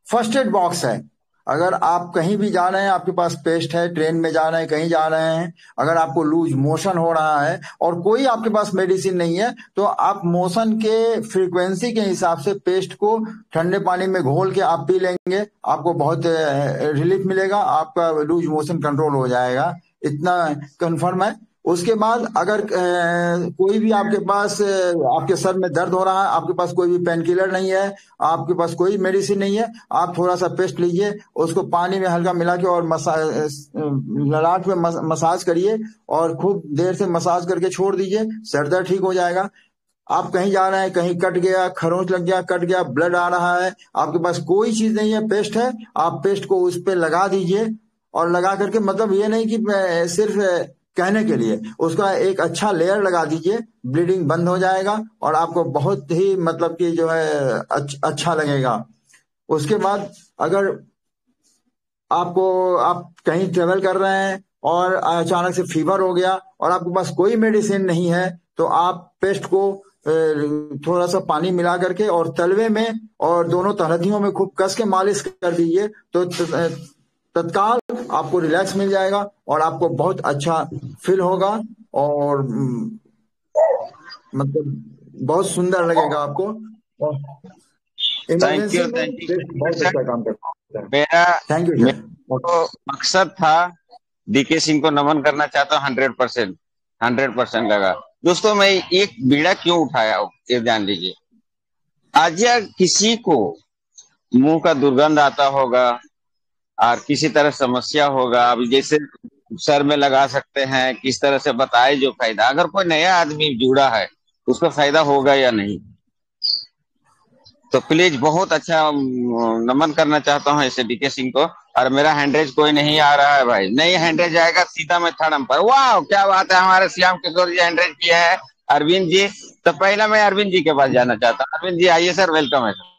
फर्स्ट एड बॉक्स है। अगर आप कहीं भी जा रहे हैं, आपके पास पेस्ट है, ट्रेन में जा रहे हैं, कहीं जा रहे हैं, अगर आपको लूज मोशन हो रहा है और कोई आपके पास मेडिसिन नहीं है, तो आप मोशन के फ्रीक्वेंसी के हिसाब से पेस्ट को ठंडे पानी में घोल के आप पी लेंगे, आपको बहुत रिलीफ मिलेगा, आपका लूज मोशन कंट्रोल हो जाएगा, इतना कंफर्म है। उसके बाद अगर कोई भी आपके पास आपके सर में दर्द हो रहा है, आपके पास कोई भी पेन किलर नहीं है, आपके पास कोई मेडिसिन नहीं है, आप थोड़ा सा पेस्ट लीजिए, उसको पानी में हल्का मिला के और ललाट में मसाज करिए और खूब देर से मसाज करके छोड़ दीजिए, सर दर्द ठीक हो जाएगा। आप कहीं जा रहे हैं, कहीं कट गया, खरोंच लग गया, कट गया, ब्लड आ रहा है, आपके पास कोई चीज नहीं है, पेस्ट है, आप पेस्ट को उस पर लगा दीजिए। और लगा करके मतलब ये नहीं कि सिर्फ कहने के लिए, उसका एक अच्छा लेयर लगा दीजिए, ब्लीडिंग बंद हो जाएगा और आपको बहुत ही मतलब कि जो है अच्छा लगेगा। उसके बाद अगर आप कहीं ट्रेवल कर रहे हैं और अचानक से फीवर हो गया और आपके पास कोई मेडिसिन नहीं है, तो आप पेस्ट को थोड़ा सा पानी मिला करके और तलवे में और दोनों तहदियों में खूब कस के मालिश कर दीजिए, तो तत्काल आपको रिलैक्स मिल जाएगा और आपको बहुत अच्छा फील होगा और मतलब बहुत सुंदर लगेगा आपको। थैंक यू, बहुत अच्छा काम करता है। मेरा थैंक यू सर। तो मकसद था डीके सिंह को नमन करना चाहता हूँ। 100% लगा। दोस्तों, मैं एक बीड़ा क्यों उठाया ये जान लीजिए। आज या किसी को मुंह का दुर्गंध आता होगा और किसी तरह समस्या होगा, अब जैसे सर में लगा सकते हैं, किस तरह से बताए जो फायदा, अगर कोई नया आदमी जुड़ा है उसको फायदा होगा या नहीं। तो प्लीज बहुत अच्छा नमन करना चाहता हूँ ऐसे डीके सिंह को। और मेरा हैंडरेज कोई नहीं आ रहा है भाई, नहीं हैंडरेज आएगा सीधा मैं थर्ड अंपायर। वाह क्या बात है, हमारे श्याम किशोर जी हैंडरेज किया है। अरविंद जी, तो पहला मैं अरविंद जी के पास जाना चाहता हूँ। अरविंद जी आइए सर, वेलकम है sir.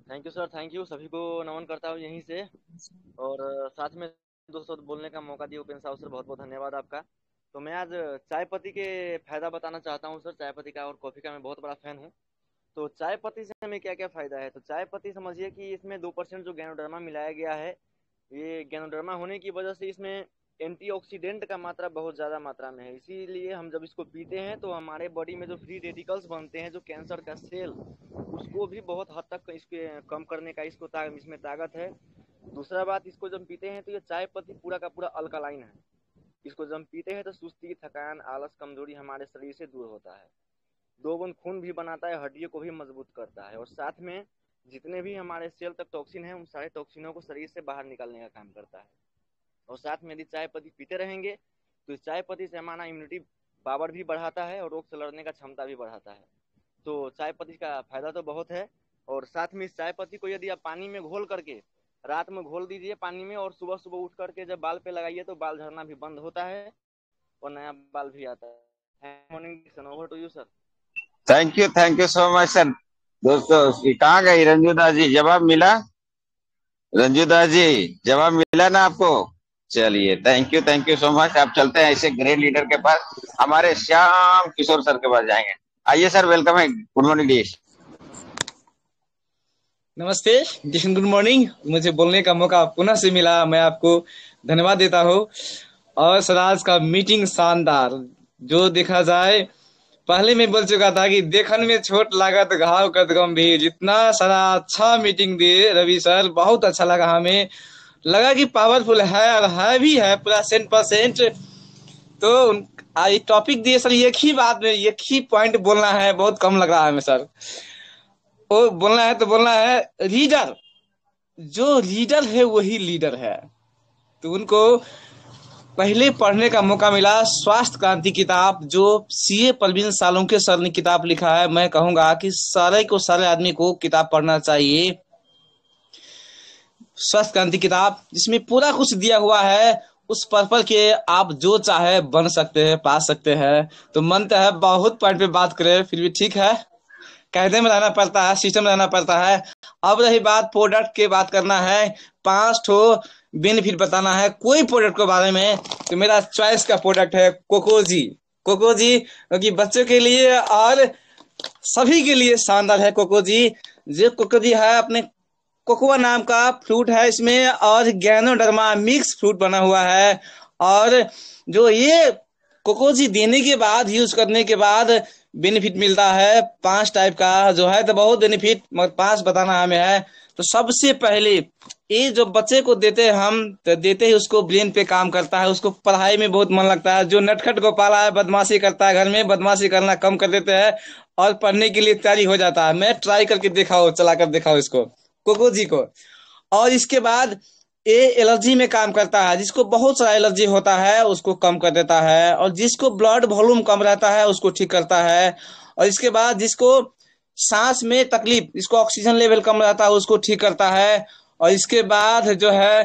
Thank you sir, thank you. सभी को नमन करता हूँ यहीं से। और साथ में दोस्तों बोलने का मौका दिया उपेंद्र साहब सर, बहुत बहुत धन्यवाद आपका। तो मैं आज चाय पत्ती के फायदा बताना चाहता हूँ सर। चाय पत्ती का और कॉफी का मैं बहुत बड़ा फैन हूँ। तो चाय पत्ती से हमें क्या क्या फायदा है? तो चाय पत्ती समझिए कि इसमें 2% जो गैनोडर्मा मिलाया गया है, ये गैनोडर्मा होने की वजह से इसमें एंटीऑक्सीडेंट का मात्रा बहुत ज़्यादा मात्रा में है। इसीलिए हम जब इसको पीते हैं तो हमारे बॉडी में जो फ्री रेडिकल्स बनते हैं, जो कैंसर का सेल, उसको भी बहुत हद तक इसके कम करने का इसमें ताकत है। दूसरा बात, इसको जब पीते हैं तो ये चाय पत्ती पूरा का पूरा अल्कलाइन है। इसको जब पीते हैं तो सुस्ती, थकान, आलस, कमजोरी हमारे शरीर से दूर होता है। 2 बूंद खून भी बनाता है, हड्डियों को भी मजबूत करता है। और साथ में जितने भी हमारे सेल तक टॉक्सिन है, उन सारे टॉक्सिनों को शरीर से बाहर निकालने का काम करता है। और साथ में यदि चाय पत्ती पीते रहेंगे तो इस चाय पत्ती से हमारा इम्यूनिटी पावर भी बढ़ाता है और रोग से लड़ने का क्षमता भी बढ़ाता है। तो चाय पत्ती का फायदा तो बहुत है। और साथ में इस चाय पत्ती को यदि आप पानी में घोल करके रात में घोल दीजिए पानी में, और सुबह सुबह उठ करके जब बाल पे लगाइए तो बाल झड़ना भी बंद होता है और नया बाल भी आता है। Morning, over to you sir. Thank you so much sir. दोस्तों कहाँ गई रंजू दास जी, जवाब मिला? रंजू दास जी जवाब मिला ना आपको? चलिए थैंक यू सो मच। आप चलते हैं ऐसे ग्रेट लीडर के पास, हमारे श्याम किशोर सर के पास जाएंगे। आइए सर, वेलकम है। Good morning DS. नमस्ते जिशन, गुड मॉर्निंग। मुझे बोलने का मौका पुनः से मिला, मैं आपको धन्यवाद देता हूँ। और सर आज का मीटिंग शानदार, जो देखा जाए, पहले मैं बोल चुका था कि देखन में छोट लागत घाव कद गंभीर। जितना सारा अच्छा मीटिंग दिए रवि सर, बहुत अच्छा लगा। हमें लगा कि पावरफुल है और है भी है पूरा 100%। तो आज टॉपिक दिए सर, एक ही बात में एक ही पॉइंट बोलना है, बहुत कम लग रहा है हमें सर। वो बोलना है तो बोलना है, रीडर, जो रीडर है वही लीडर है। तो उनको पहले पढ़ने का मौका मिला स्वास्थ्य क्रांति किताब, जो सीए परवीन सालुंके सर ने किताब लिखा है। मैं कहूंगा कि सारे आदमी को किताब पढ़ना चाहिए, स्वास्थ्य क्रांति किताब, जिसमें पूरा कुछ दिया हुआ है। उस पर्पल के आप जो चाहे बन सकते हैं, पा सकते हैं। तो मन तो है बहुत पॉइंट पे बात करें, फिर भी ठीक है, कायदे में रहना पड़ता है, सिस्टम में रहना पड़ता है। अब रही बात प्रोडक्ट की, बात करना है 5 ठो बेनिफिट बताना है कोई प्रोडक्ट के बारे में। तो मेरा चॉइस का प्रोडक्ट है कोकोजी। क्योंकि बच्चों के लिए और सभी के लिए शानदार है कोकोजी। जो कोकोजी है, अपने कोकोआ नाम का फ्रूट है इसमें, और गैनोडर्मा मिक्स फ्रूट बना हुआ है। और जो ये कोकोजी देने के बाद, यूज करने के बाद बेनिफिट मिलता है 5 टाइप का, जो है तो बहुत बेनिफिट, मगर 5 बताना हमें है। तो सबसे पहले ये जो बच्चे को देते हैं हम, तो देते ही उसको ब्रेन पे काम करता है, उसको पढ़ाई में बहुत मन लगता है। जो नटखट गोपाला है, बदमाशी करता है घर में, बदमाशी करना कम कर देते हैं और पढ़ने के लिए तैयारी हो जाता है। मैं ट्राई करके दिखाओ, चला कर दिखाओ इसको, कोकोजी को। और इसके बाद ये एलर्जी में काम करता है, जिसको बहुत सारा एलर्जी होता है उसको कम कर देता है। और जिसको ब्लड वॉल्यूम कम रहता है उसको ठीक करता है। और इसके बाद जिसको सांस में तकलीफ, जिसको ऑक्सीजन लेवल कम रहता है उसको ठीक करता है। और इसके बाद जो है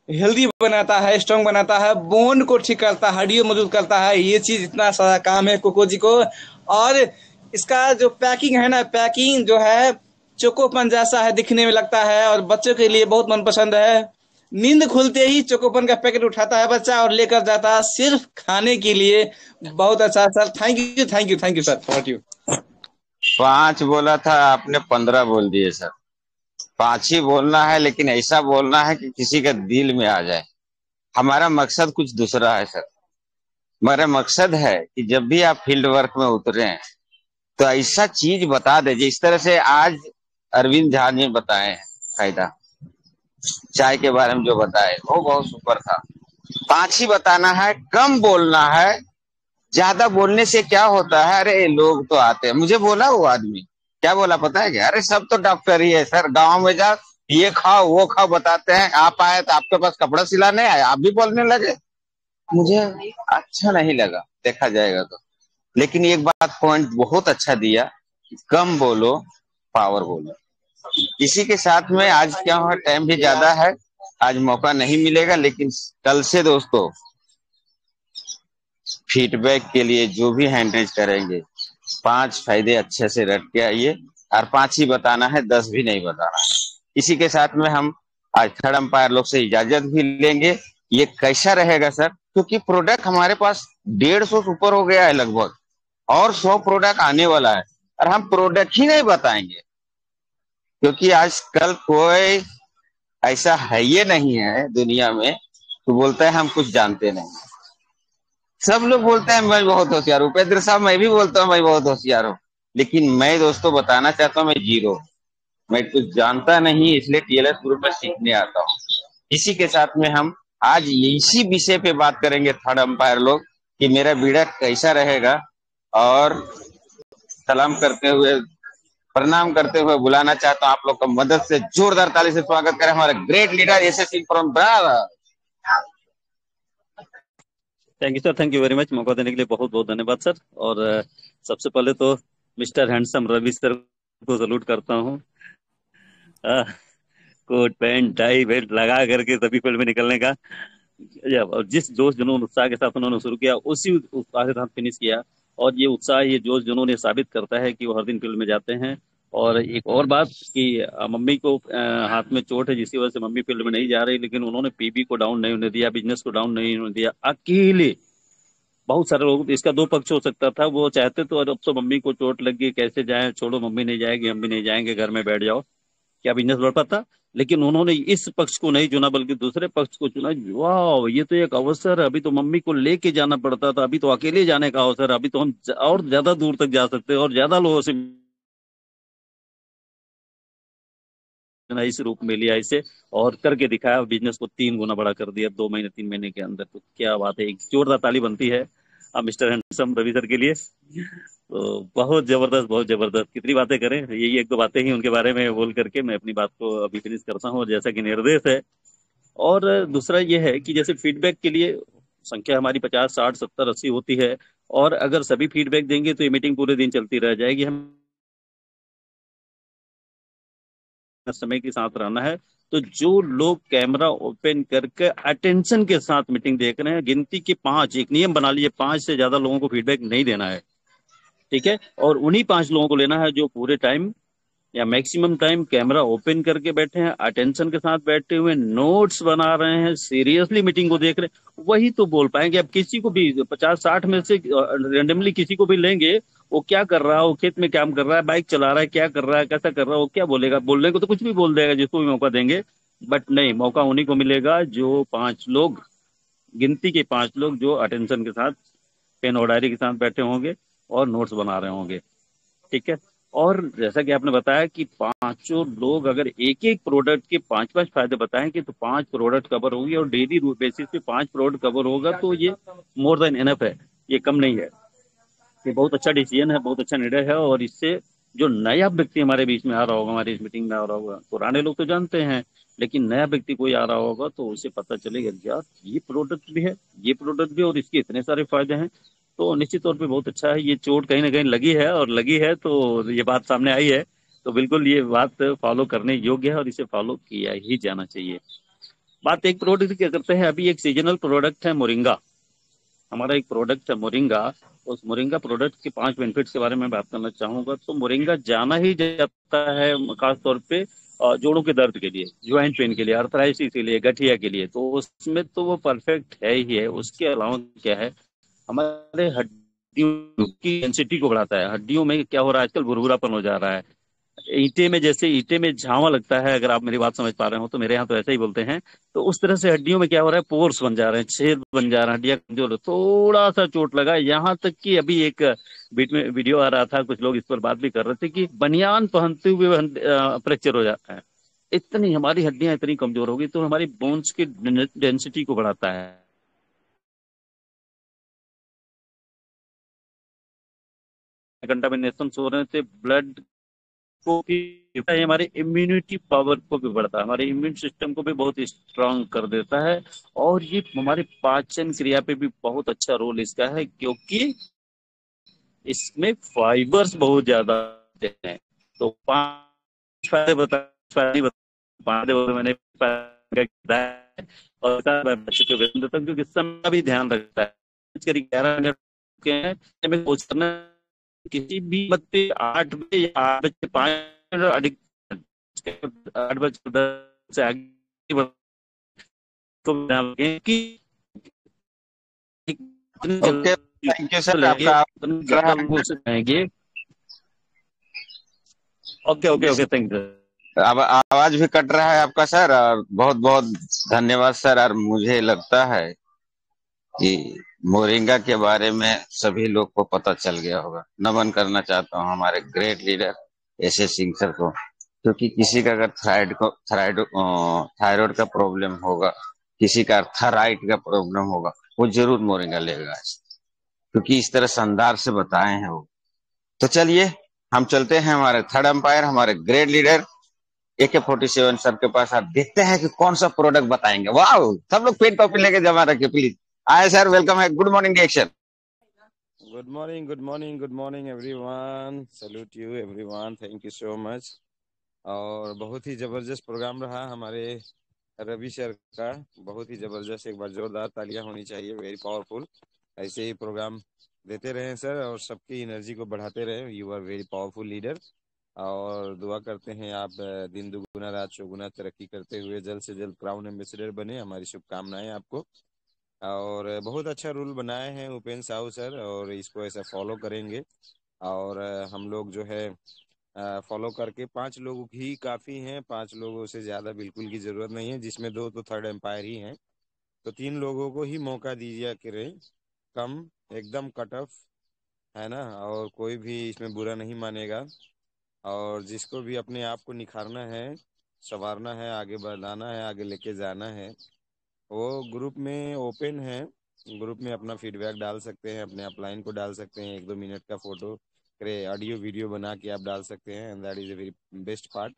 हेल्दी बनाता है, स्ट्रॉन्ग बनाता है, बोन को ठीक करता है, हड्डियों मजबूत करता है। ये चीज इतना सारा काम है कोकोजी को। और इसका जो पैकिंग है ना, पैकिंग जो है चोकोपन जैसा है, दिखने में लगता है, और बच्चों के लिए बहुत मनपसंद है। नींद खुलते ही चोकोपन का पैकेट उठाता है बच्चा और लेकर जाता है सिर्फ खाने के लिए। बहुत अच्छा sir, thank you sir, thank you. 5 बोला था आपने, 15 बोल दिए सर। 5 ही बोलना है, लेकिन ऐसा बोलना है कि किसी का दिल में आ जाए। हमारा मकसद कुछ दूसरा है सर। हमारा मकसद है कि जब भी आप फील्ड वर्क में उतरे तो ऐसा चीज बता दे, जिस तरह से आज अरविंद झा ने बताए फायदा चाय के बारे में, जो बताए वो बहुत सुपर था। 5 ही बताना है, कम बोलना है। ज्यादा बोलने से क्या होता है, अरे लोग तो आते हैं। मुझे बोला वो आदमी क्या बोला पता है क्या? अरे सब तो डॉक्टर ही है सर, गांव में जाओ ये खाओ वो खाओ बताते हैं, आप आए तो आपके पास कपड़ा सिलाने आए, आप भी बोलने लगे। मुझे अच्छा नहीं लगा, देखा जाएगा तो। लेकिन एक बात पॉइंट बहुत अच्छा दिया कि कम बोलो, पावर बोलो। इसी के साथ में आज क्या हुआ, टाइम भी ज्यादा है, आज मौका नहीं मिलेगा, लेकिन कल से दोस्तों फीडबैक के लिए जो भी हैंडरेज करेंगे 5 फायदे अच्छे से रट के आइए, और 5 ही बताना है, 10 भी नहीं बताना है। इसी के साथ में हम आज थर्ड अंपायर लोग से इजाजत भी लेंगे। ये कैसा रहेगा सर, क्योंकि प्रोडक्ट हमारे पास 150 से ऊपर हो गया है लगभग, और 100 प्रोडक्ट आने वाला है, और हम प्रोडक्ट ही नहीं बताएंगे, क्योंकि आजकल कोई ऐसा है ये नहीं है दुनिया में तो बोलता है हम कुछ जानते नहीं। सब लोग बोलते हैं मैं बहुत होशियार हूँ, उपेंद्र साहब मैं भी बोलता हूँ मैं बहुत होशियार हूँ, लेकिन मैं दोस्तों बताना चाहता हूँ मैं जीरो, मैं कुछ जानता नहीं, इसलिए टीएलएस ग्रुप में सीखने आता हूँ। इसी के साथ में हम आज इसी विषय पे बात करेंगे थर्ड अंपायर लोग, कि मेरा बीड़ा कैसा रहेगा। और सलाम करते हुए, प्रणाम करते हुए बुलाना चाहता हूँ आप लोग का मदद से, जोरदार ताली से स्वागत करें हमारे ग्रेट लीडर एसएससी फ्रॉम बराबर। Thank you sir, thank you very much. मौका देने के लिए बहुत बहुत धन्यवाद सर। और सबसे पहले तो मिस्टर हैंडसम रवि सर को सलूट करता हूँ। कोट पैंट टाई बेल्ट लगा करके सभी फील्ड में निकलने का, और जिस जोश जुनून उत्साह के साथ उन्होंने शुरू किया उसी उत्साह के साथ फिनिश किया। और ये उत्साह, ये जोश जुनून ये साबित करता है कि वो हर दिन फील्ड में जाते हैं। और एक और बात कि मम्मी को हाथ में चोट है जिसकी वजह से मम्मी फील्ड में नहीं जा रही, लेकिन उन्होंने पीबी को डाउन नहीं होने दिया, बिजनेस को डाउन नहीं होने दिया, अकेले। बहुत सारे लोग, इसका दो पक्ष हो सकता था, वो चाहते तो अब तो मम्मी को चोट लग गई कैसे जाए, छोड़ो मम्मी नहीं जाएगी हम भी नहीं जाएंगे, घर में बैठ जाओ, क्या बिजनेस बढ़ पाता। लेकिन उन्होंने इस पक्ष को नहीं चुना बल्कि दूसरे पक्ष को चुना। वाह, ये तो एक अवसर है, अभी तो मम्मी को लेके जाना पड़ता था, अभी तो अकेले जाने का अवसर है, अभी तो हम और ज्यादा दूर तक जा सकते हैं और ज्यादा लोगों से इस रूप में लिया इसे और करके दिखाया, बिजनेस को 3 गुना बड़ा कर दिया 2 महीने 3 महीने के अंदर। तो क्या बात है, एक जोरदार ताली बनती है अब मिस्टर हैंडसम रवि सर के लिए। तो बहुत जबरदस्त, बहुत जबरदस्त। कितनी बातें करें, यही एक दो बातें ही उनके बारे में बोल करके मैं अपनी बात को अभी फिनिश करता हूँ। और जैसा कि निर्देश है, और दूसरा ये है कि जैसे फीडबैक के लिए संख्या हमारी 50 60 70 80 होती है, और अगर सभी फीडबैक देंगे तो ये मीटिंग पूरे दिन चलती रह जाएगी। हम समय के साथ रहना है। तो जो लोग कैमरा ओपन करके अटेंशन के साथ मीटिंग देख रहे हैं, गिनती के 5, एक नियम बना लीजिए, 5 से ज्यादा लोगों को फीडबैक नहीं देना है, ठीक है। और उन्हीं 5 लोगों को लेना है जो पूरे टाइम या मैक्सिमम टाइम कैमरा ओपन करके बैठे हैं, अटेंशन के साथ बैठे हुए, नोट्स बना रहे हैं, सीरियसली मीटिंग को देख रहे हैं, वही तो बोल पाएंगे। अब किसी को भी 50 60 में से रेंडमली किसी को भी लेंगे, वो क्या कर रहा है, वो खेत में काम कर रहा है, बाइक चला रहा है, क्या कर रहा है, कैसा कर रहा है, वो क्या बोलेगा। बोलने को तो कुछ भी बोल देगा जिसको भी मौका देंगे, बट नहीं, मौका उन्हीं को मिलेगा जो 5 लोग, गिनती के 5 लोग जो अटेंशन के साथ पेन और डायरी के साथ बैठे होंगे और नोट्स बना रहे होंगे, ठीक है। और जैसा कि आपने बताया कि 5 लोग अगर एक एक प्रोडक्ट के 5 फायदे बताएंगे तो 5 प्रोडक्ट कवर होगी, और डेली बेसिस पे 5 प्रोडक्ट कवर होगा, तो ये मोर देन इनफ है, ये कम नहीं है। ये बहुत अच्छा डिसीजन है, बहुत अच्छा निर्णय है। और इससे जो नया व्यक्ति हमारे बीच में आ रहा होगा, हमारी इस मीटिंग में आ रहा होगा, पुराने लोग तो जानते हैं, लेकिन नया व्यक्ति कोई आ रहा होगा तो उसे पता चलेगा यार ये प्रोडक्ट भी है, ये प्रोडक्ट भी, और इसके इतने सारे फायदे हैं। तो निश्चित तौर पे बहुत अच्छा है। ये चोट कहीं ना कहीं लगी है, और लगी है तो ये बात सामने आई है, तो बिल्कुल ये बात फॉलो करने योग्य है और इसे फॉलो किया ही जाना चाहिए। बात एक प्रोडक्ट की करते हैं। अभी एक सीजनल प्रोडक्ट है मोरिंगा, हमारा एक प्रोडक्ट है मोरिंगा। उस मोरिंगा प्रोडक्ट के 5 बेनिफिट्स के बारे में बात करना चाहूंगा। तो मोरिंगा जाना ही जाता है खास तौर पे जोड़ों के दर्द के लिए, ज्वाइंट पेन के लिए, अर्थराइटिस के लिए, गठिया के लिए, तो उसमें तो वो परफेक्ट है ही है। उसके अलावा क्या है, हमारे हड्डियों की डेंसिटी को बढ़ाता है। हड्डियों में क्या हो रहा है आजकल, भुरभुरापन हो जा रहा है। ईंटे में जैसे ईंटे में झावा लगता है, अगर आप मेरी बात समझ पा रहे हो तो, मेरे यहाँ तो ऐसा ही बोलते हैं। तो उस तरह से हड्डियों में क्या हो रहा है, पोर्स बन जा रहे हैं, छेद बन जा रहे हैं, हड्डियां कमजोर, थोड़ा सा चोट लगा। यहाँ तक कि अभी एक बीच में वीडियो आ रहा था, कुछ लोग इस पर बात भी कर रहे थे कि बनियान पहनते हुए फ्रैक्चर हो जाता है। इतनी हमारी हड्डियां इतनी कमजोर होगी, तो हमारी बोन्स की डेंसिटी को बढ़ाता है। कंटामिनेशन हो रहे थे, ब्लड को भी हमारे इम्यूनिटी पावर को भी बढ़ता है, हमारे इम्यून सिस्टम को भी बहुत स्ट्रांग कर देता है। और ये हमारे पाचन क्रिया पे भी बहुत अच्छा रोल इसका है, क्योंकि इसमें फाइबर्स बहुत ज्यादा होते हैं। तो 5 फायदे मैंने बताया, और मैं बच्चों को वेतन देता हूँ, क्योंकि समय का भी ध्यान रखता है। करीब 11 मिनट के हैं, हमें कोशिश करना है किसी भी मत पे 8 बजे या 8 बजे 5 मिनट अधिक 8 बजे से आगे को ध्यान रखें कि जितनी ओके, जल्दी थैंक यू सर। लेंगे आपका उतनी ज्यादा वो से जाएंगे। Okay okay okay, thank you. अब आवाज भी कट रहा है आपका सर, और बहुत बहुत धन्यवाद सर। और मुझे लगता है कि मोरिंगा के बारे में सभी लोग को पता चल गया होगा। नमन करना चाहता हूँ हमारे great leader S S Singh sir को, क्योंकि किसी का अगर थायराइड का प्रॉब्लम होगा, किसी का थायराइड का प्रॉब्लम होगा, वो जरूर मोरिंगा लेगा, क्योंकि इस तरह शानदार से बताए हैं वो। तो चलिए हम चलते हैं हमारे थर्ड अंपायर, हमारे ग्रेट लीडर AK-47 सर के पास। आप देखते हैं कि कौन सा प्रोडक्ट बताएंगे। वाह, सब लोग पेन कॉपी लेके जमा रखे प्लीज। आए सर, वेलकम है। Good morning reaction. Good morning everyone. Salute you everyone, thank you so much. और बहुत ही जबरदस्त प्रोग्राम रहा हमारे रवि सर का, बहुत ही जबरदस्त। एक बार जोरदार तालियां होनी चाहिए, वेरी पावरफुल। ऐसे ही प्रोग्राम देते रहें सर, और सबकी एनर्जी को बढ़ाते रहें। You are very powerful leader. और दुआ करते हैं आप दिन दुगुना रात चौगुना तरक्की करते हुए जल्द से जल्द क्राउन एम्बेसडर बने। हमारी शुभकामनाएं आपको। और बहुत अच्छा रूल बनाए हैं उपेंद्र साहू सर, और इसको ऐसा फॉलो करेंगे। और हम लोग जो है फॉलो करके 5 लोग ही काफ़ी हैं, 5 लोगों से ज़्यादा बिल्कुल की ज़रूरत नहीं है, जिसमें 2 तो थर्ड एम्पायर ही हैं। तो 3 लोगों को ही मौका दीजिए करें, कम एकदम कट ऑफ, है ना। और कोई भी इसमें बुरा नहीं मानेगा। और जिसको भी अपने आप को निखारना है, संवारना है, आगे बढ़ाना है, आगे लेके जाना है, वो ग्रुप में ओपन है। ग्रुप में अपना फीडबैक डाल सकते हैं, अपने अपलाइन को डाल सकते हैं, 1-2 मिनट का फोटो करे ऑडियो वीडियो बना के आप डाल सकते हैं। And that is a very best part,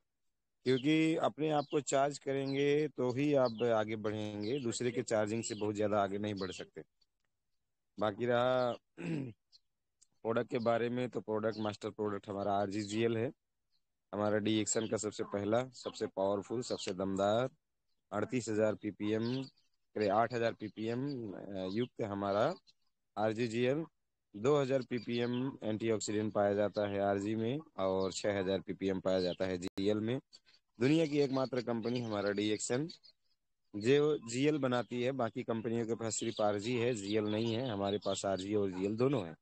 क्योंकि अपने आप को चार्ज करेंगे तो ही आप आगे बढ़ेंगे, दूसरे के चार्जिंग से बहुत ज़्यादा आगे नहीं बढ़ सकते। बाकी रहा प्रोडक्ट के बारे में, तो प्रोडक्ट मास्टर प्रोडक्ट हमारा RGGL है। हमारा DXN का सबसे पहला, सबसे पावरफुल, सबसे दमदार 38,000 ppm 8,000 ppm युक्त हमारा RGGL। 2,000 ppm एंटीऑक्सीडेंट पाया जाता है RG में, और 6,000 ppm पाया जाता है GL में। दुनिया की एकमात्र कंपनी हमारा DXN जो GL बनाती है। बाकी कंपनियों के पास सिर्फ RG है, GL नहीं है। हमारे पास RG और GL दोनों है।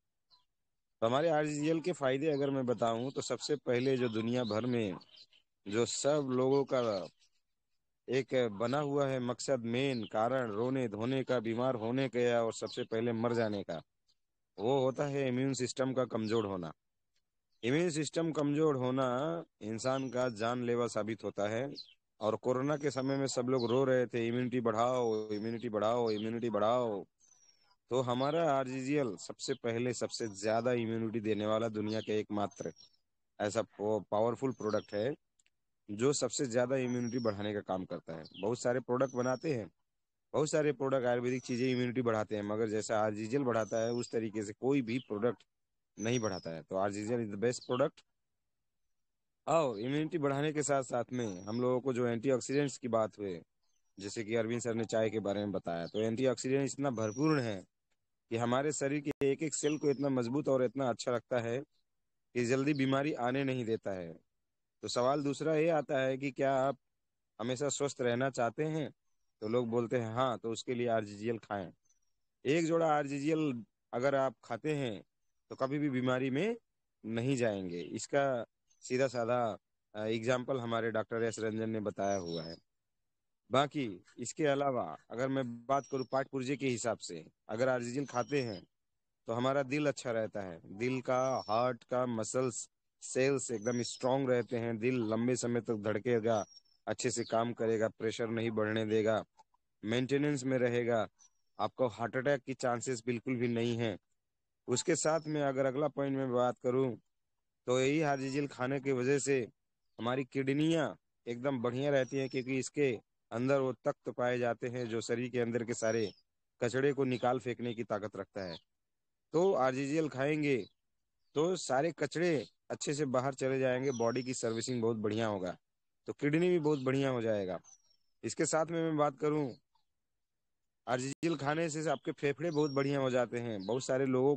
तो हमारे RGGL के फायदे अगर मैं बताऊं, तो सबसे पहले जो दुनिया भर में जो सब लोगों का एक बना हुआ है मकसद, मेन कारण रोने धोने का, बीमार होने का और सबसे पहले मर जाने का, वो होता है इम्यून सिस्टम का कमजोर होना। इम्यून सिस्टम कमजोर होना इंसान का जानलेवा साबित होता है। और कोरोना के समय में सब लोग रो रहे थे, इम्यूनिटी बढ़ाओ, इम्यूनिटी बढ़ाओ, इम्यूनिटी बढ़ाओ। तो हमारा RGGL सबसे पहले सबसे ज्यादा इम्यूनिटी देने वाला दुनिया का एकमात्र ऐसा पावरफुल प्रोडक्ट है, जो सबसे ज्यादा इम्यूनिटी बढ़ाने का काम करता है। बहुत सारे प्रोडक्ट बनाते हैं, बहुत सारे प्रोडक्ट आयुर्वेदिक चीजें इम्यूनिटी बढ़ाते हैं, मगर जैसा RGGL बढ़ाता है उस तरीके से कोई भी प्रोडक्ट नहीं बढ़ाता है। तो RGGL is the best product. और इम्यूनिटी बढ़ाने के साथ साथ में हम लोगों को जो एंटीऑक्सीडेंट्स की बात हुई, जैसे कि अरविंद सर ने चाय के बारे में बताया, तो एंटीऑक्सीडेंट इतना भरपूर है कि हमारे शरीर के एक एक सेल को इतना मजबूत और इतना अच्छा रखता है कि जल्दी बीमारी आने नहीं देता है। तो सवाल दूसरा ये आता है कि क्या आप हमेशा स्वस्थ रहना चाहते हैं? तो लोग बोलते हैं हाँ, तो उसके लिए RGGL खाएं। एक जोड़ा RGGL अगर आप खाते हैं तो कभी भी बीमारी में नहीं जाएंगे। इसका सीधा साधा एग्जाम्पल हमारे डॉक्टर S रंजन ने बताया हुआ है। बाकी इसके अलावा अगर मैं बात करूँ पाठ पुर्जे के हिसाब से, अगर RGGL खाते हैं तो हमारा दिल अच्छा रहता है, दिल का, हार्ट का मसल्स, सेल्स एकदम स्ट्रांग रहते हैं, दिल लंबे समय तक धड़केगा, अच्छे से काम करेगा, प्रेशर नहीं बढ़ने देगा, मेंटेनेंस में रहेगा, आपको हार्ट अटैक की चांसेस बिल्कुल भी नहीं है। उसके साथ में अगर अगला पॉइंट में बात करूं, तो यही हार्जिजिल खाने की वजह से हमारी किडनियां एकदम बढ़िया रहती हैं, क्योंकि इसके अंदर वो तत्व पाए जाते हैं जो शरीर के अंदर के सारे कचड़े को निकाल फेंकने की ताकत रखता है। तो आरजीजीएल खाएंगे तो सारे कचड़े अच्छे से बाहर चले जाएंगे, बॉडी की सर्विसिंग बहुत बढ़िया होगा, तो किडनी भी बहुत बढ़िया हो जाएगा। इसके साथ में मैं बात करूं, आरजीजीएल खाने से आपके फेफड़े बहुत बढ़िया हो जाते हैं। बहुत सारे लोगों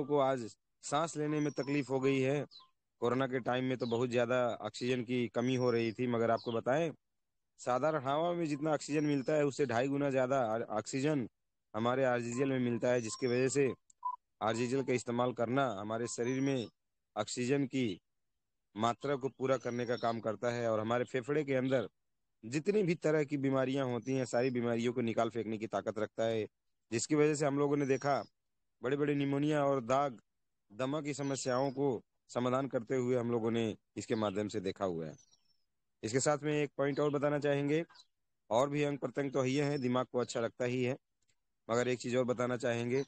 को आज सांस लेने में तकलीफ हो गई है। कोरोना के टाइम में तो बहुत ज्यादा ऑक्सीजन की कमी हो रही थी, मगर आपको बताएं, साधारण हवा में जितना ऑक्सीजन मिलता है उससे 2.5 गुना ज्यादा ऑक्सीजन हमारे आरजीजीएल में मिलता है, जिसकी वजह से आरजीजीएल का इस्तेमाल करना हमारे शरीर में ऑक्सीजन की मात्रा को पूरा करने का काम करता है, और हमारे फेफड़े के अंदर जितनी भी तरह की बीमारियां होती हैं सारी बीमारियों को निकाल फेंकने की ताकत रखता है, जिसकी वजह से हम लोगों ने देखा बड़े बड़े निमोनिया और दाग दमा की समस्याओं को समाधान करते हुए हम लोगों ने इसके माध्यम से देखा हुआ है। इसके साथ में एक पॉइंट और बताना चाहेंगे, और भी अंग प्रत्यंग तो ये हैं, दिमाग को अच्छा लगता ही है, मगर एक चीज और बताना चाहेंगे,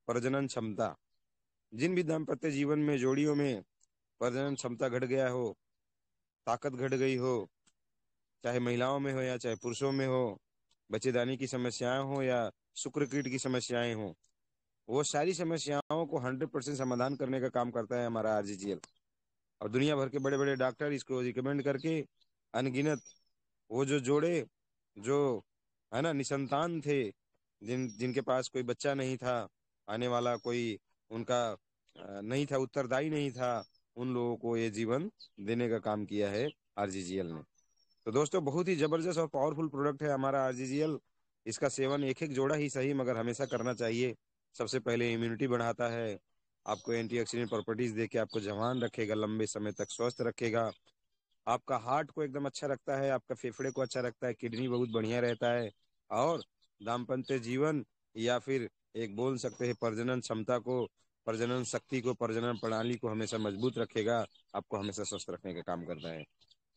प्रजनन क्षमता। जिन भी दाम्पत्य जीवन में जोड़ियों में प्रजनन क्षमता घट गया हो, ताकत घट गई हो, चाहे महिलाओं में हो या चाहे पुरुषों में हो, बच्चेदानी की समस्याएं हो या शुक्रकीट की समस्याएं हो, वो सारी समस्याओं को 100% समाधान करने का काम करता है हमारा आरजीजीएल। और दुनिया भर के बड़े बड़े डॉक्टर इसको रिकमेंड करके अनगिनत वो जो जोड़े जो है ना निसंतान थे, जिनके पास कोई बच्चा नहीं था, आने वाला कोई उनका नहीं था, उत्तरदायी नहीं था, उन लोगों को ये जीवन देने का काम किया है आरजीजीएल ने। तो दोस्तों, बहुत ही जबरदस्त और पावरफुल प्रोडक्ट है हमारा आरजीजीएल। इसका सेवन एक एक जोड़ा ही सही मगर हमेशा करना चाहिए। सबसे पहले इम्यूनिटी बढ़ाता है, आपको एंटीऑक्सीडेंट प्रॉपर्टीज देके आपको जवान रखेगा, लंबे समय तक स्वस्थ रखेगा, आपका हार्ट को एकदम अच्छा रखता है, आपका फेफड़े को अच्छा रखता है, किडनी बहुत बढ़िया रहता है, और दाम्पत्य जीवन या फिर एक बोल सकते हैं प्रजनन क्षमता को, प्रजनन शक्ति को, प्रजनन प्रणाली को हमेशा मजबूत रखेगा, आपको हमेशा स्वस्थ रखने का काम करता है।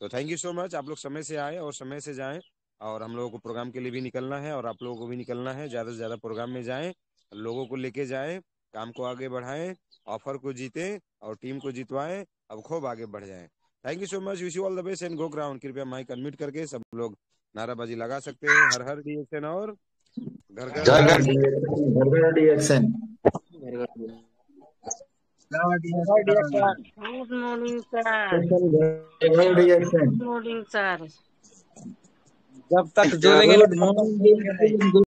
तो थैंक यू सो मच, आप लोग समय से आए और समय से जाएं, और हम लोगों को प्रोग्राम के लिए भी निकलना है और आप लोगों को भी निकलना है। ज्यादा से ज्यादा प्रोग्राम में जाएं, लोगों को लेके जाएं, काम को आगे बढ़ाएं, ऑफर को जीतें और टीम को जितवाएं, अब खूब आगे बढ़ जाएं। Thank you so much, wish you all the best and go ground. कृपया माइक अनम्यूट करके सब लोग नाराबाजी लगा सकते हैं, हर हर डीएक्शन और घर घर घर घर घर डीएक्शन। Good morning sir. डीएक्शन। जब तक जुड़ेंगे